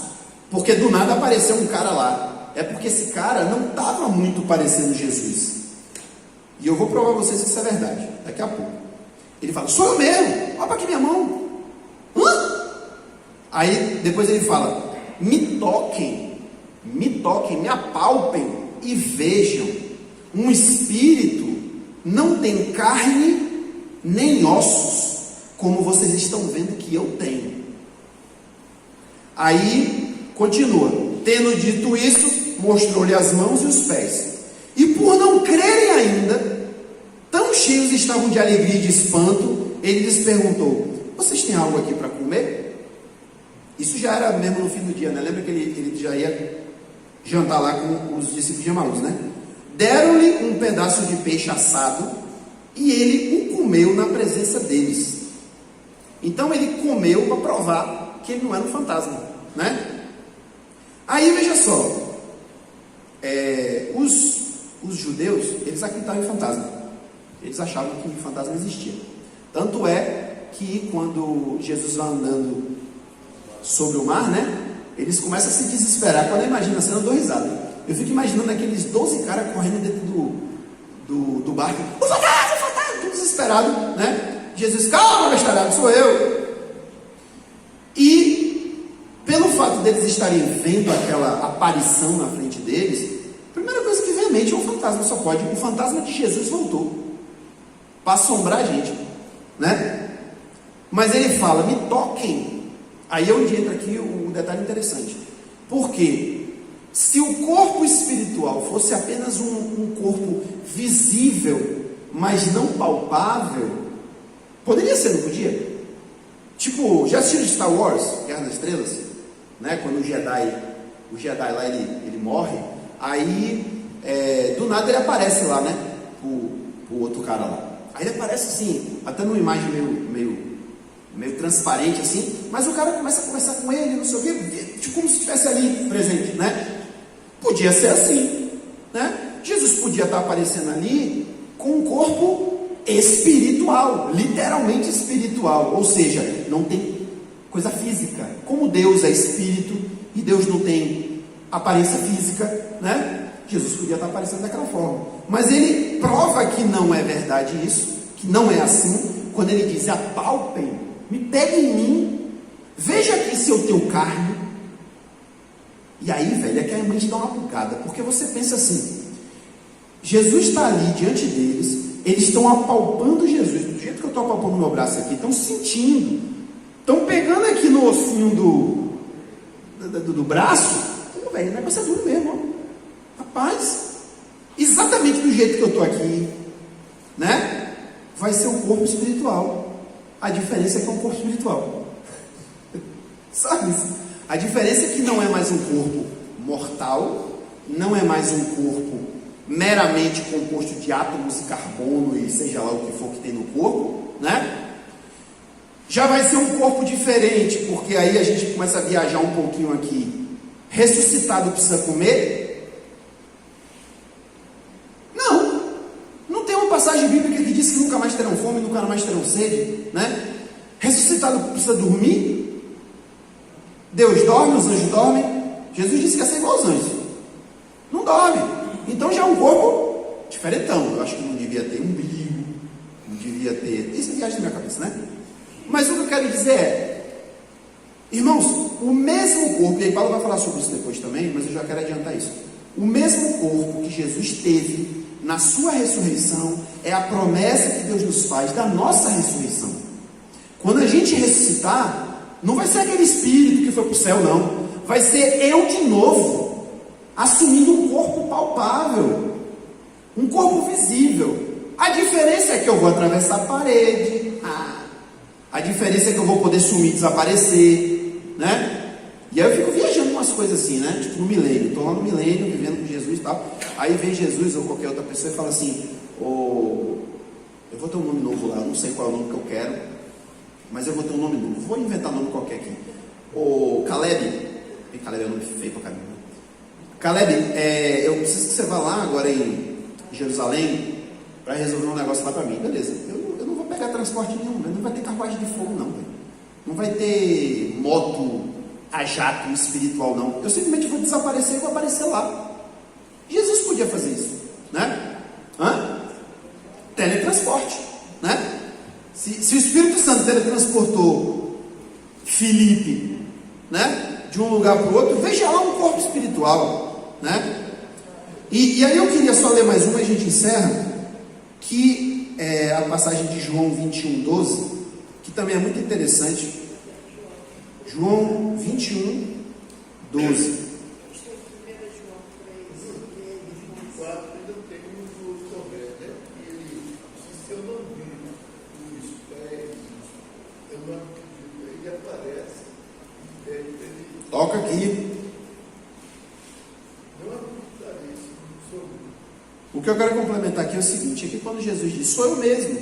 porque do nada apareceu um cara lá. É porque esse cara não estava muito parecendo Jesus. E eu vou provar a vocês que isso é verdade, daqui a pouco. Ele fala, sou eu mesmo, olha para aqui minha mão. Hã? Aí depois ele fala: me toquem, me apalpem e vejam. Um espírito não tem carne nem ossos, como vocês estão vendo que eu tenho. Aí continua: tendo dito isso, mostrou-lhe as mãos e os pés. E por não crerem ainda, tão cheios estavam de alegria e de espanto, ele lhes perguntou: vocês têm algo aqui para comer? Isso já era mesmo no fim do dia, né? Lembra que ele já ia jantar lá com os discípulos de Emaús, né? Deram-lhe um pedaço de peixe assado e ele o comeu na presença deles. Então ele comeu para provar que ele não era um fantasma, né? Aí veja só, os judeus, eles acreditavam em fantasma. Eles achavam que fantasma existia. Tanto é que quando Jesus vai andando sobre o mar, né? Eles começam a se desesperar. Quando eu imagino a cena, eu dou risada. Eu fico imaginando aqueles 12 caras correndo dentro do barco. O fantasma, tudo desesperado, né? Jesus: calma, bestarado, sou eu. E pelo fato deles estarem vendo aquela aparição na frente deles, a primeira coisa que vem à mente é um fantasma. Só pode. O fantasma de Jesus voltou para assombrar a gente, né? Mas ele fala: me toquem. Aí é onde entra aqui o detalhe interessante. Porque se o corpo espiritual fosse apenas um corpo visível, mas não palpável, poderia ser, não podia? Tipo, já assistiu Star Wars, Guerra das Estrelas? Né? Quando o Jedi lá, ele morre, aí do nada ele aparece lá, né? O outro cara lá. Aí ele aparece assim, até numa imagem meio transparente assim, mas o cara começa a conversar com ele, não sei o quê, tipo como se estivesse ali presente, né? Podia ser assim, né? Jesus podia estar aparecendo ali com um corpo espiritual, literalmente espiritual, ou seja, não tem coisa física. Como Deus é espírito e Deus não tem aparência física, né? Jesus podia estar aparecendo daquela forma, mas ele prova que não é verdade isso, que não é assim, quando ele diz: apalpem, me peguem em mim, veja aqui se eu tenho carne. E aí, velho, é que a mente dá uma bugada, porque você pensa assim: Jesus está ali diante deles, eles estão apalpando Jesus, do jeito que eu estou apalpando o meu braço aqui, estão sentindo, estão pegando aqui no ossinho do braço. Pô, velho, o negócio é duro mesmo, ó. Rapaz, exatamente do jeito que eu estou aqui, né? Vai ser um corpo espiritual. A diferença é que é um corpo espiritual. Sabe isso? A diferença é que não é mais um corpo mortal, não é mais um corpo meramente composto de átomos e carbono e seja lá o que for que tem no corpo, né? Já vai ser um corpo diferente, porque aí a gente começa a viajar um pouquinho aqui. Ressuscitado precisa comer? Não tem uma passagem bíblica que diz que nunca mais terão fome, nunca mais terão sede, né? Ressuscitado precisa dormir? Deus dorme, os anjos dormem. Jesus disse que ia ser igual aos anjos. Não dorme. Então já é um corpo diferentão. Eu acho que não devia ter umbigo, não devia ter... Isso é viagem na minha cabeça, né? Mas o que eu quero dizer é, irmãos, o mesmo corpo, e aí Paulo vai falar sobre isso depois também, mas eu já quero adiantar isso. O mesmo corpo que Jesus teve na sua ressurreição é a promessa que Deus nos faz da nossa ressurreição. Quando a gente ressuscitar, não vai ser aquele espírito que foi para o céu, não. Vai ser eu de novo, assumindo um corpo palpável, um corpo visível. A diferença é que eu vou atravessar a parede. A diferença é que eu vou poder sumir e desaparecer, né? E aí eu fico viajando umas coisas assim, né? Tipo no milênio. Estou lá no milênio, vivendo com Jesus e tal. Aí vem Jesus ou qualquer outra pessoa e fala assim: eu vou ter um nome novo lá, eu não sei qual é o nome que eu quero, mas eu vou ter um nome novo. Vou inventar um nome qualquer aqui. Caleb. Caleb é um nome feio pra caramba. Caleb, eu preciso que você vá lá agora em Jerusalém para resolver um negócio lá para mim. Beleza, eu não vou pegar transporte nenhum, não vai ter carruagem de fogo não, não vai ter moto a jato espiritual não. Eu simplesmente vou desaparecer e vou aparecer lá. Jesus podia fazer isso, né? Teletransporte, né? Se o Espírito Santo teletransportou Filipe né? De um lugar para o outro, veja lá um corpo espiritual, né? E aí eu queria só ler mais uma e a gente encerra, que é a passagem de João 21:12, que também é muito interessante. João 21:12. Toca aqui. O que eu quero complementar aqui é o seguinte: é que quando Jesus diz, sou eu mesmo,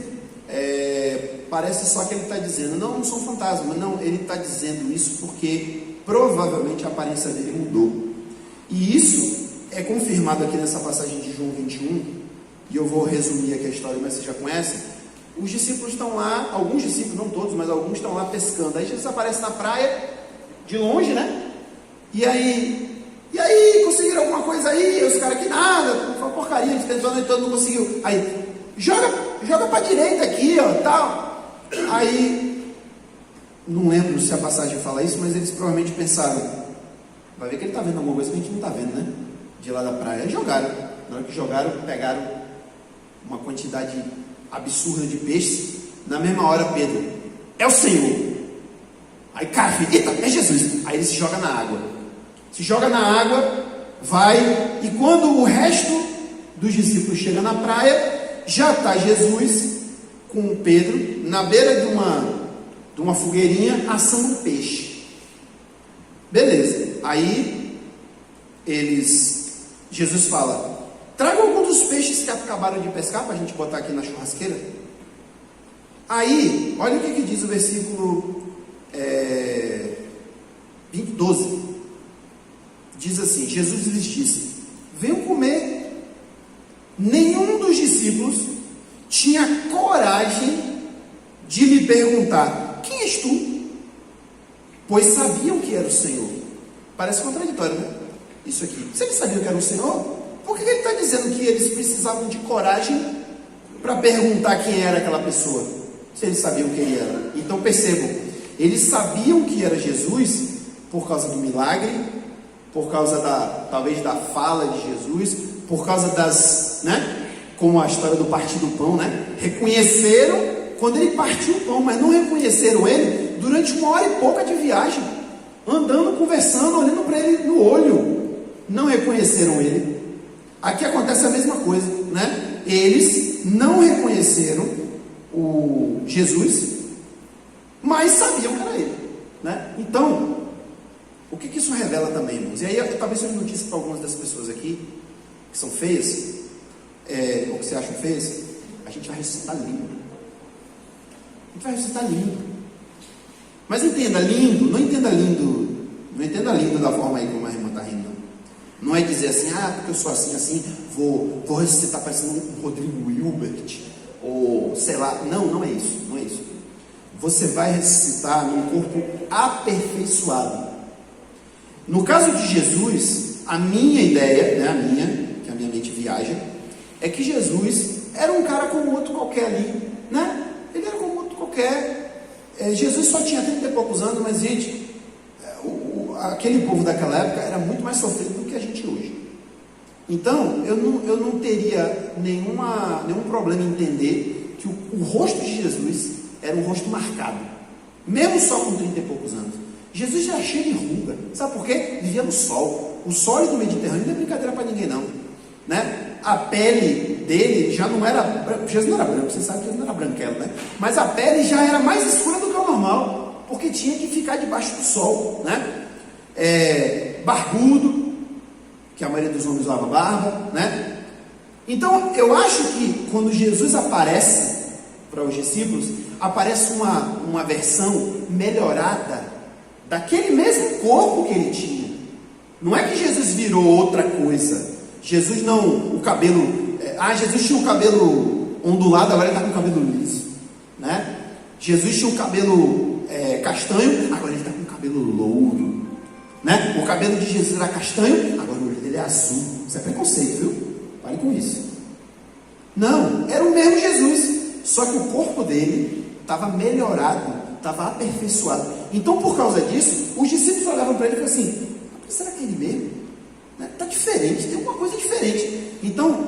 parece só que ele está dizendo, não sou um fantasma. Não, ele está dizendo isso porque provavelmente a aparência dele mudou. E isso é confirmado aqui nessa passagem de João 21, e eu vou resumir aqui a história, mas vocês já conhecem. Os discípulos estão lá, alguns discípulos, não todos, mas alguns estão lá pescando. Aí Jesus aparece na praia, de longe, né? E aí, conseguiram alguma coisa aí? Os caras que nada, foi uma porcaria, a gente tentando e todo não conseguiu. Aí, joga para a direita aqui, ó, tal. Aí, não lembro se a passagem fala isso, mas eles provavelmente pensaram, vai ver que ele está vendo alguma coisa que a gente não está vendo, né? De lá da praia. Aí jogaram. Na hora que jogaram, pegaram uma quantidade absurda de peixes. Na mesma hora, Pedro, é o Senhor. Aí, cara, eita, é Jesus. Aí ele se joga na água. Se joga na água, vai, e quando o resto dos discípulos chega na praia, já está Jesus com Pedro na beira de uma fogueirinha assando peixe. Beleza. Aí Jesus fala, traga algum dos peixes que acabaram de pescar para a gente botar aqui na churrasqueira. Aí, olha o que diz o versículo 12. Diz assim, Jesus lhes disse, venham comer. Nenhum dos discípulos tinha coragem de lhe perguntar, quem és tu? Pois sabiam que era o Senhor. Parece contraditório, né? Isso aqui. Se eles sabiam que era o Senhor, por que ele está dizendo que eles precisavam de coragem para perguntar quem era aquela pessoa? Se eles sabiam quem ele era. Então percebam, eles sabiam que era Jesus por causa do milagre, por causa talvez da fala de Jesus, por causa das, né, como a história do partir do pão, né, reconheceram quando ele partiu o pão, mas não reconheceram ele durante 1h e pouca de viagem, andando, conversando, olhando para ele no olho, não reconheceram ele. Aqui acontece a mesma coisa, né, eles não reconheceram o Jesus, mas sabiam que era ele, né, então, o que isso revela também, irmãos? E aí, talvez seja notícia para algumas das pessoas aqui, que são feias, ou que se acham feias, a gente vai ressuscitar lindo. A gente vai ressuscitar lindo. Mas entenda, lindo, não entenda lindo da forma aí como a irmã está rindo. Não é dizer assim, porque eu sou assim, vou ressuscitar parecendo um Rodrigo Hilbert, ou sei lá, não é isso. Você vai ressuscitar num corpo aperfeiçoado. No caso de Jesus, a minha ideia, né, que a minha mente viaja, é que Jesus era um cara como outro qualquer ali, né? Ele era como outro qualquer. Jesus só tinha 30 e poucos anos, mas gente, aquele povo daquela época era muito mais sofrido do que a gente hoje. Então, eu não teria nenhum problema em entender que o rosto de Jesus era um rosto marcado, mesmo só com 30 e poucos anos. Jesus já era cheio de ruga, sabe por quê? Vivia no sol. O sol do Mediterrâneo não é brincadeira para ninguém não, né? A pele dele já não era branca. Jesus não era branco, você sabe que Jesus não era branquelo, né? Mas a pele já era mais escura do que o normal, porque tinha que ficar debaixo do sol, né? Barbudo, que a maioria dos homens usava barba, né? Então eu acho que quando Jesus aparece para os discípulos, aparece uma versão melhorada daquele mesmo corpo que ele tinha. Não é que Jesus virou outra coisa. Jesus não, o cabelo, Jesus tinha o cabelo ondulado, agora ele está com o cabelo liso, né? Jesus tinha o cabelo castanho, agora ele está com o cabelo louro, né? O cabelo de Jesus era castanho, agora o olho dele é azul. Isso é preconceito, viu? Pare com isso. Não, era o mesmo Jesus, só que o corpo dele estava melhorado, estava aperfeiçoado. Então, por causa disso, os discípulos olhavam para ele e falavam assim: será que é ele mesmo? Está diferente, tem alguma coisa diferente. Então,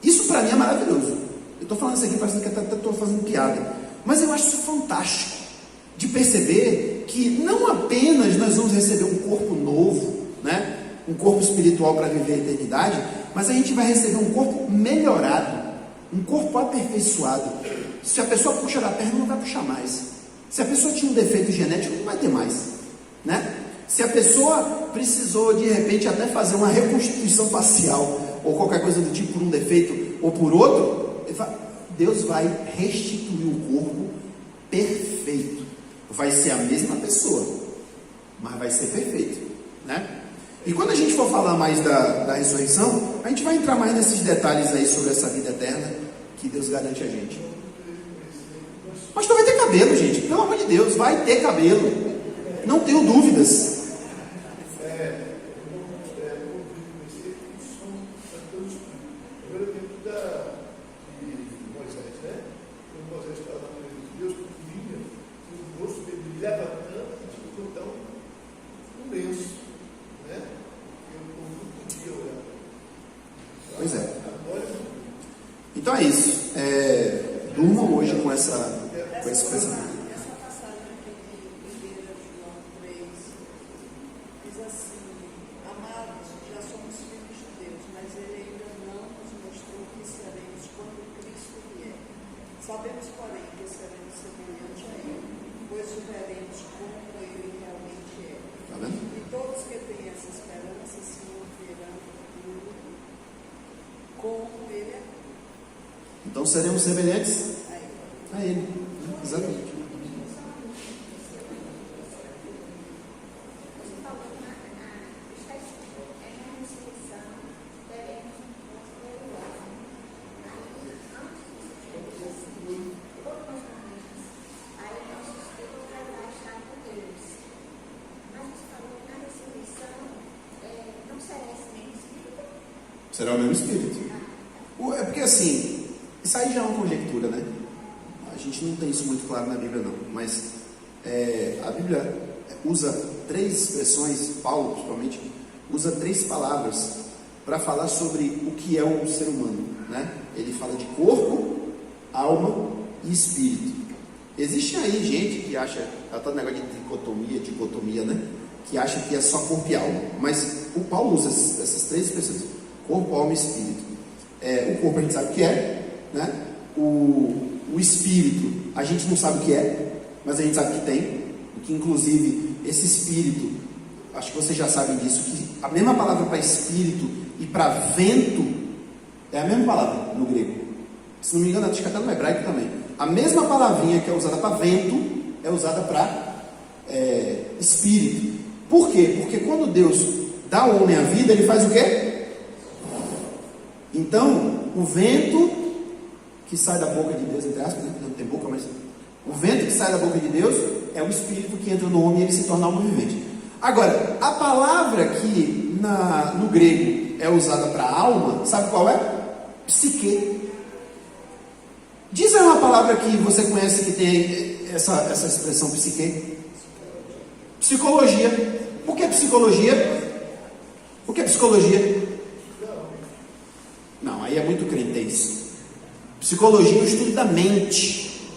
isso para mim é maravilhoso. Eu estou falando isso aqui parecendo que até estou fazendo piada, mas eu acho isso fantástico, de perceber que não apenas nós vamos receber um corpo novo, né? Um corpo espiritual para viver a eternidade, mas a gente vai receber um corpo melhorado, um corpo aperfeiçoado. Se a pessoa puxa da perna, não vai puxar mais. Se a pessoa tinha um defeito genético, não vai ter mais, né? Se a pessoa precisou de repente até fazer uma reconstituição facial ou qualquer coisa do tipo por um defeito ou por outro, Deus vai restituir o corpo perfeito. Vai ser a mesma pessoa, mas vai ser perfeito, né? E quando a gente for falar mais da ressurreição, a gente vai entrar mais nesses detalhes aí sobre essa vida eterna que Deus garante a gente. Mas tu vai ter cabelo, gente, pelo amor de Deus, vai ter cabelo, não tenho dúvidas. Pois é. Então é isso. Durmam hoje com esse pensamento. Essa passagem aqui de 1 João 3 diz assim: amados, já somos filhos de Deus, mas Ele ainda não nos mostrou o que seremos quando Cristo vier. Sabemos, porém, que seremos semelhantes a Ele, pois o veremos como Ele realmente é. Tá vendo? E todos que têm essa esperança se verão como Ele é. Então seremos semelhantes a Ele. Exatamente. Será o mesmo Espírito. É porque assim, isso aí já é uma conjectura, né? A gente não tem isso muito claro na Bíblia não, mas a Bíblia usa 3 expressões, Paulo principalmente, usa 3 palavras para falar sobre o que é o ser humano, né? Ele fala de corpo, alma e espírito. Existe aí gente que acha, até o negócio de dicotomia, né? Que acha que é só corpo e alma, mas o Paulo usa essas 3 expressões: corpo, alma e espírito. O corpo a gente sabe o que é, né? O espírito a gente não sabe o que é, mas a gente sabe que tem, que inclusive esse espírito, acho que vocês já sabem disso, que a mesma palavra para espírito e para vento é a mesma palavra no grego. Se não me engano, acho que até no hebraico também. A mesma palavrinha que é usada para vento é usada para espírito. Por quê? Porque quando Deus dá ao homem a vida, ele faz o quê? Então, o vento que sai da boca de Deus, entre aspas, não tem boca, mas o vento que sai da boca de Deus é o espírito que entra no homem e ele se torna alma vivente. Agora, a palavra que no grego é usada para alma, sabe qual é? Psique. Diz aí uma palavra que você conhece que tem essa expressão psique. Psicologia. Por que psicologia? O que é psicologia? Não, aí é muito crentense. Psicologia é o estudo da mente.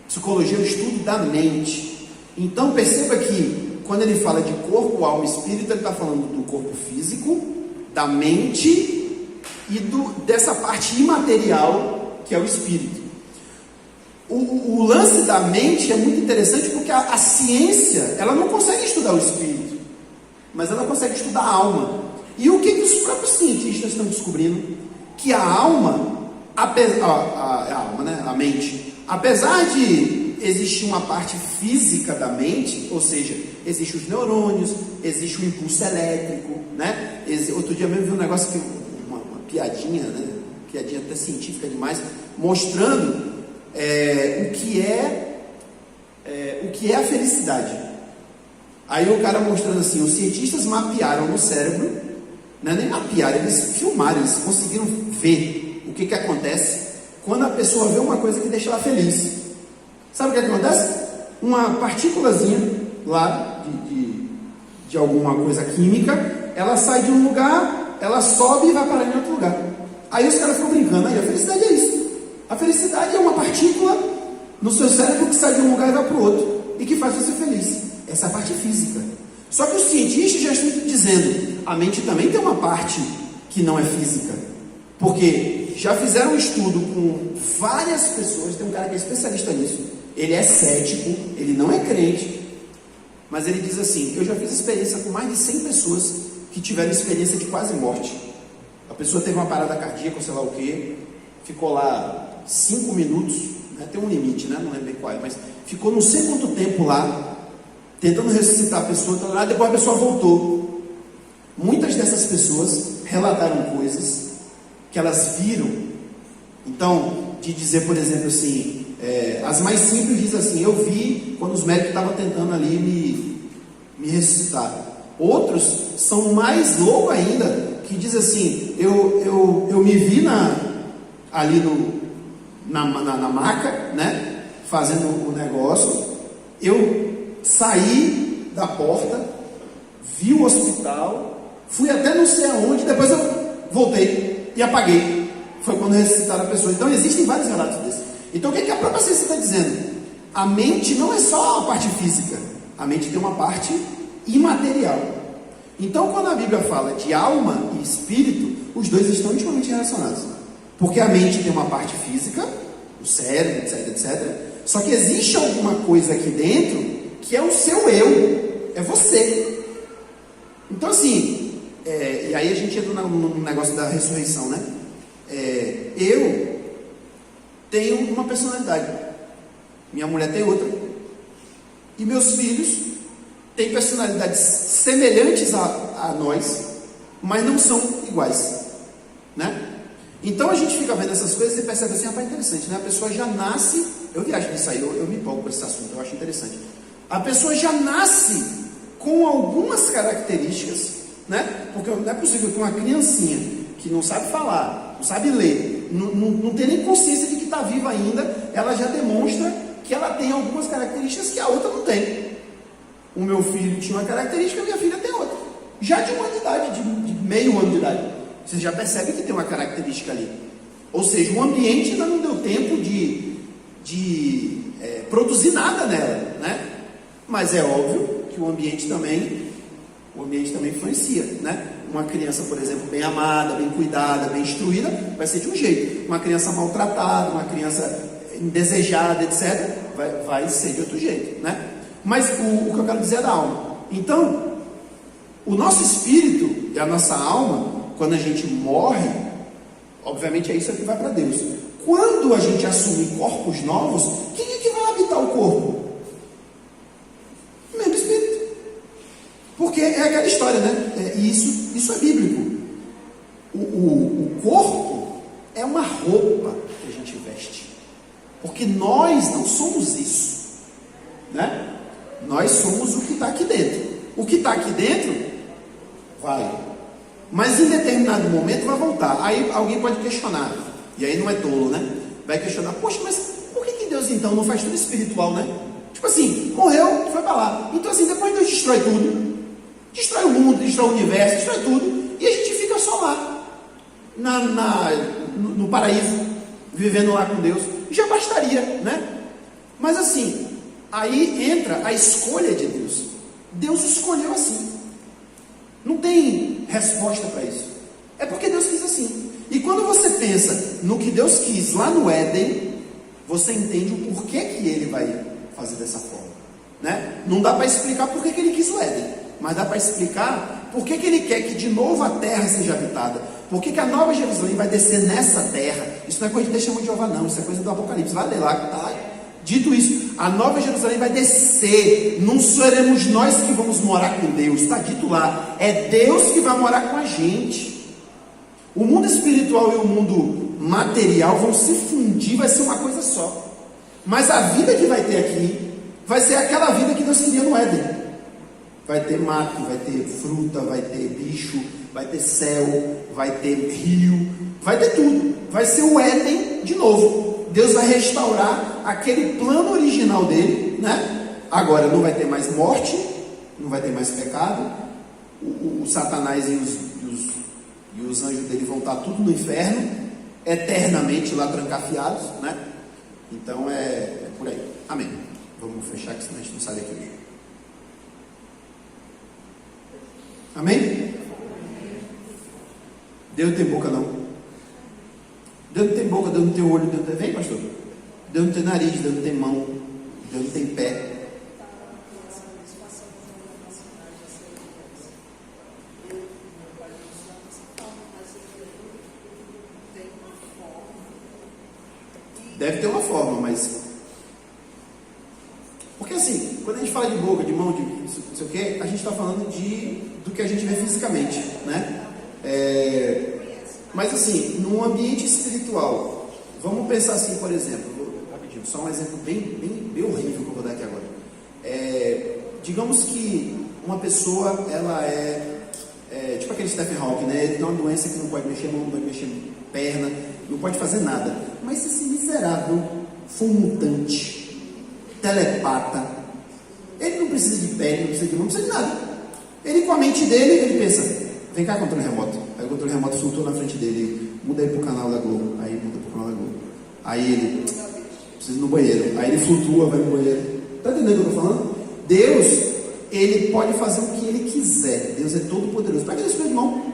Psicologia é o estudo da mente. Então perceba que quando ele fala de corpo, alma e espírito, ele está falando do corpo físico, da mente e dessa parte imaterial que é o espírito. O lance da mente é muito interessante porque a ciência, ela não consegue estudar o espírito, mas ela consegue estudar a alma. E o que os próprios cientistas estão descobrindo? Que a alma, a mente, apesar de existir uma parte física da mente, ou seja, existem os neurônios, existe o impulso elétrico, né? Outro dia mesmo vi um negócio que uma piadinha, né? Piadinha até científica demais, mostrando o que é a felicidade. Aí o cara mostrando assim, os cientistas mapearam no cérebro, não é nem mapearam, eles filmaram, eles conseguiram ver o que acontece quando a pessoa vê uma coisa que deixa ela feliz. Sabe o que acontece? uma partículazinha lá de alguma coisa química, ela sai de um lugar, ela sobe e vai parar em outro lugar. Aí os caras ficam brincando, aí a felicidade é isso. A felicidade é uma partícula no seu cérebro que sai de um lugar e vai para o outro, e que faz você feliz. Essa é a parte física. Só que os cientistas já estão dizendo, a mente também tem uma parte que não é física. Porque já fizeram um estudo com várias pessoas, tem um cara que é especialista nisso, ele é cético, ele não é crente, mas ele diz assim, eu já fiz experiência com mais de 100 pessoas que tiveram experiência de quase morte. A pessoa teve uma parada cardíaca, ou sei lá o que, ficou lá 5 minutos, né? Tem um limite, né? Não lembro bem qual é, mas ficou não sei quanto tempo lá, tentando ressuscitar a pessoa, então, depois a pessoa voltou. Muitas dessas pessoas relataram coisas que elas viram. Então, de dizer, por exemplo, assim, as mais simples diz assim, eu vi quando os médicos estavam tentando ali me ressuscitar. Outros são mais loucos ainda, que diz assim, eu me vi ali na maca, né, fazendo o negócio, eu saí da porta, vi o hospital, fui até não sei aonde, depois eu voltei e apaguei. Foi quando ressuscitaram a pessoa. Então existem vários relatos desses. Então o que a própria ciência está dizendo? A mente não é só a parte física, a mente tem uma parte imaterial. Então quando a Bíblia fala de alma e espírito, os dois estão intimamente relacionados. Porque a mente tem uma parte física, o cérebro, etc, etc. Só que existe alguma coisa aqui dentro que é o seu eu, é você. Então assim, e aí a gente entra no negócio da ressurreição, né? Eu tenho uma personalidade, minha mulher tem outra, e meus filhos têm personalidades semelhantes a nós, mas não são iguais, né? Então a gente fica vendo essas coisas e percebe assim, rapaz, interessante, né? A pessoa já nasce, eu viajo nisso aí, eu me empolgo com esse assunto, eu acho interessante. A pessoa já nasce com algumas características, né? Porque não é possível que uma criancinha que não sabe falar, não sabe ler, não tem nem consciência de que está viva ainda, ela já demonstra que ela tem algumas características que a outra não tem. O meu filho tinha uma característica, a minha filha tem outra. Já de um ano de idade, de meio ano de idade. Você já percebe que tem uma característica ali. Ou seja, o ambiente ainda não deu tempo de produzir nada nela, né? Mas é óbvio que o ambiente também influencia, né? Uma criança, por exemplo, bem amada, bem cuidada, bem instruída, vai ser de um jeito. Uma criança maltratada, uma criança indesejada, etc., vai ser de outro jeito, né? Mas o que eu quero dizer é da alma. Então, o nosso espírito e a nossa alma, quando a gente morre, obviamente é isso que vai para Deus. Quando a gente assume corpos novos, quem é que vai habitar o corpo? O mesmo espírito. Porque é aquela história, né? Isso é bíblico. O corpo é uma roupa que a gente veste. Porque nós não somos isso, né? Nós somos o que está aqui dentro. O que está aqui dentro vai, mas em determinado momento vai voltar. Aí alguém pode questionar, e aí não é tolo, né? Vai questionar, poxa, mas por que Deus então não faz tudo espiritual, né? Tipo assim, morreu, foi para lá. Então assim, depois Deus destrói tudo, destrói o mundo, destrói o universo, destrói tudo, e a gente fica só lá, no paraíso, vivendo lá com Deus, já bastaria, né? Mas assim, aí entra a escolha de Deus. Deus escolheu assim. Não tem resposta para isso. É porque Deus quis assim. E quando você pensa no que Deus quis lá no Éden, você entende o porquê que Ele vai fazer dessa forma, né? Não dá para explicar por que Ele quis o Éden, mas dá para explicar por que Ele quer que de novo a terra seja habitada. Por que a Nova Jerusalém vai descer nessa terra? Isso não é coisa de testemunho de Jeová, não. Isso é coisa do Apocalipse. Vai ler lá, tá? Dito isso, a Nova Jerusalém vai descer. Não seremos nós que vamos morar com Deus. Está dito lá. É Deus que vai morar com a gente. O mundo espiritual e o mundo material vão se fundir, vai ser uma coisa só. Mas a vida que vai ter aqui vai ser aquela vida que Deus queria no Éden. Vai ter mato, vai ter fruta, vai ter bicho, vai ter céu, vai ter rio, vai ter tudo. Vai ser o Éden de novo. Deus vai restaurar aquele plano original dele, né? Agora, não vai ter mais morte, não vai ter mais pecado, o Satanás e os anjos dele vão estar tudo no inferno, eternamente lá trancafiados, né? Então é por aí. Amém. Vamos fechar, que senão a gente não sai daqui hoje. Amém? Deus não tem boca, não. Deus não tem boca, Deus não tem olho, Deus não tem... Vem, pastor. Deus não tem nariz, Deus não tem mão, Deus não tem pé. Deve ter uma forma, mas... Porque assim, quando a gente fala de boca, de mão, de não sei o que, a gente está falando do que a gente vê fisicamente, né? Mas assim, num ambiente espiritual, vamos pensar assim, por exemplo, rapidinho, só um exemplo bem horrível que eu vou dar aqui agora. Digamos que uma pessoa, ela tipo aquele Stephen Hawking, né? Ele tem uma doença que não pode mexer mão, não pode mexer perna, não pode fazer nada. Mas se esse miserável for um mutante, telepata, ele não precisa de pele, não precisa de mão, não precisa de nada. Ele, com a mente dele, ele pensa: vem cá, controle remoto. Aí o controle remoto flutua na frente dele, muda aí pro canal da Globo. Aí muda pro canal da Globo. Aí ele precisa ir no banheiro. Aí ele flutua, vai no banheiro. Tá entendendo o que eu tô falando? Deus, ele pode fazer o que ele quiser. Deus é todo poderoso. Para que Deus precisa de mão?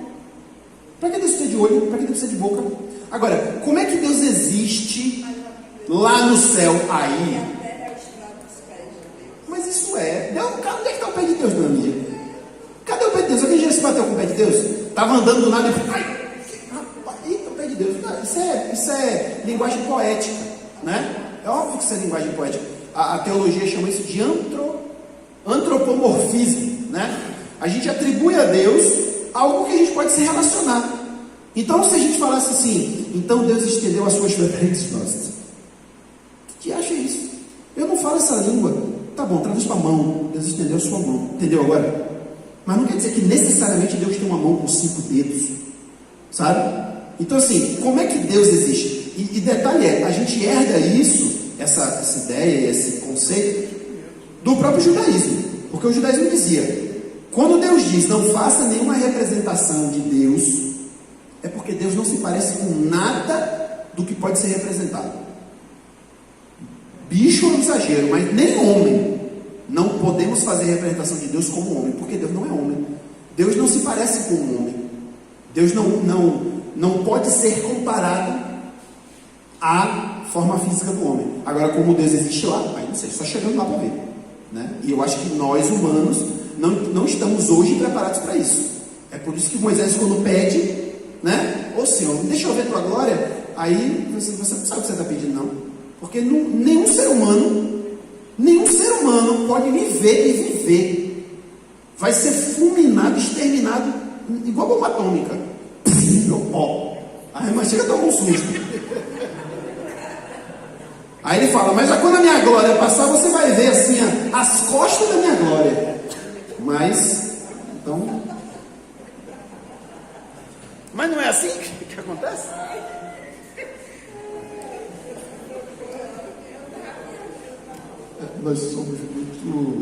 Para que Deus precisa de olho? Para que Deus precisa de boca? Agora, como é que Deus existe lá no céu? Aí. Mas isso Deus, onde é que está o pé de Deus, meu amigo? Cadê o pé de Deus? Alguém já se bateu com o pé de Deus? Estava andando do nada e ai, rapaz, eita, o pé de Deus. Não, isso é linguagem poética, né? É óbvio que isso é linguagem poética. A teologia chama isso de antropomorfismo, né? A gente atribui a Deus algo que a gente pode se relacionar. Então, se a gente falasse assim, então Deus estendeu as suas vertentes, que acha isso? Eu não falo essa língua. Tá bom, traduz para a mão. Deus estendeu a sua mão. Entendeu agora? Mas não quer dizer que necessariamente Deus tem uma mão com 5 dedos. Sabe? Então assim, como é que Deus existe? E detalhe a gente herda isso, essa ideia, esse conceito, do próprio judaísmo. Porque o judaísmo dizia, quando Deus diz, não faça nenhuma representação de Deus, é porque Deus não se parece com nada do que pode ser representado. Bicho é um exagero, mas nem homem. Não podemos fazer representação de Deus como homem, porque Deus não é homem. Deus não se parece com um homem. Deus não pode ser comparado à forma física do homem. Agora, como Deus existe lá, aí não sei, só chegando lá para ver, né? E eu acho que nós humanos não estamos hoje preparados para isso. É por isso que Moisés, quando pede, né? Ô Senhor, deixa eu ver tua glória. Aí você não sabe o que você está pedindo, não. Porque nenhum ser humano pode me ver e viver. Vai ser fulminado, exterminado, igual bomba atômica. Meu pó. Aí mas chega a tomar um susto. Aí ele fala, mas já quando a minha glória passar, você vai ver assim as costas da minha glória. Mas não é assim que acontece? Nós somos muito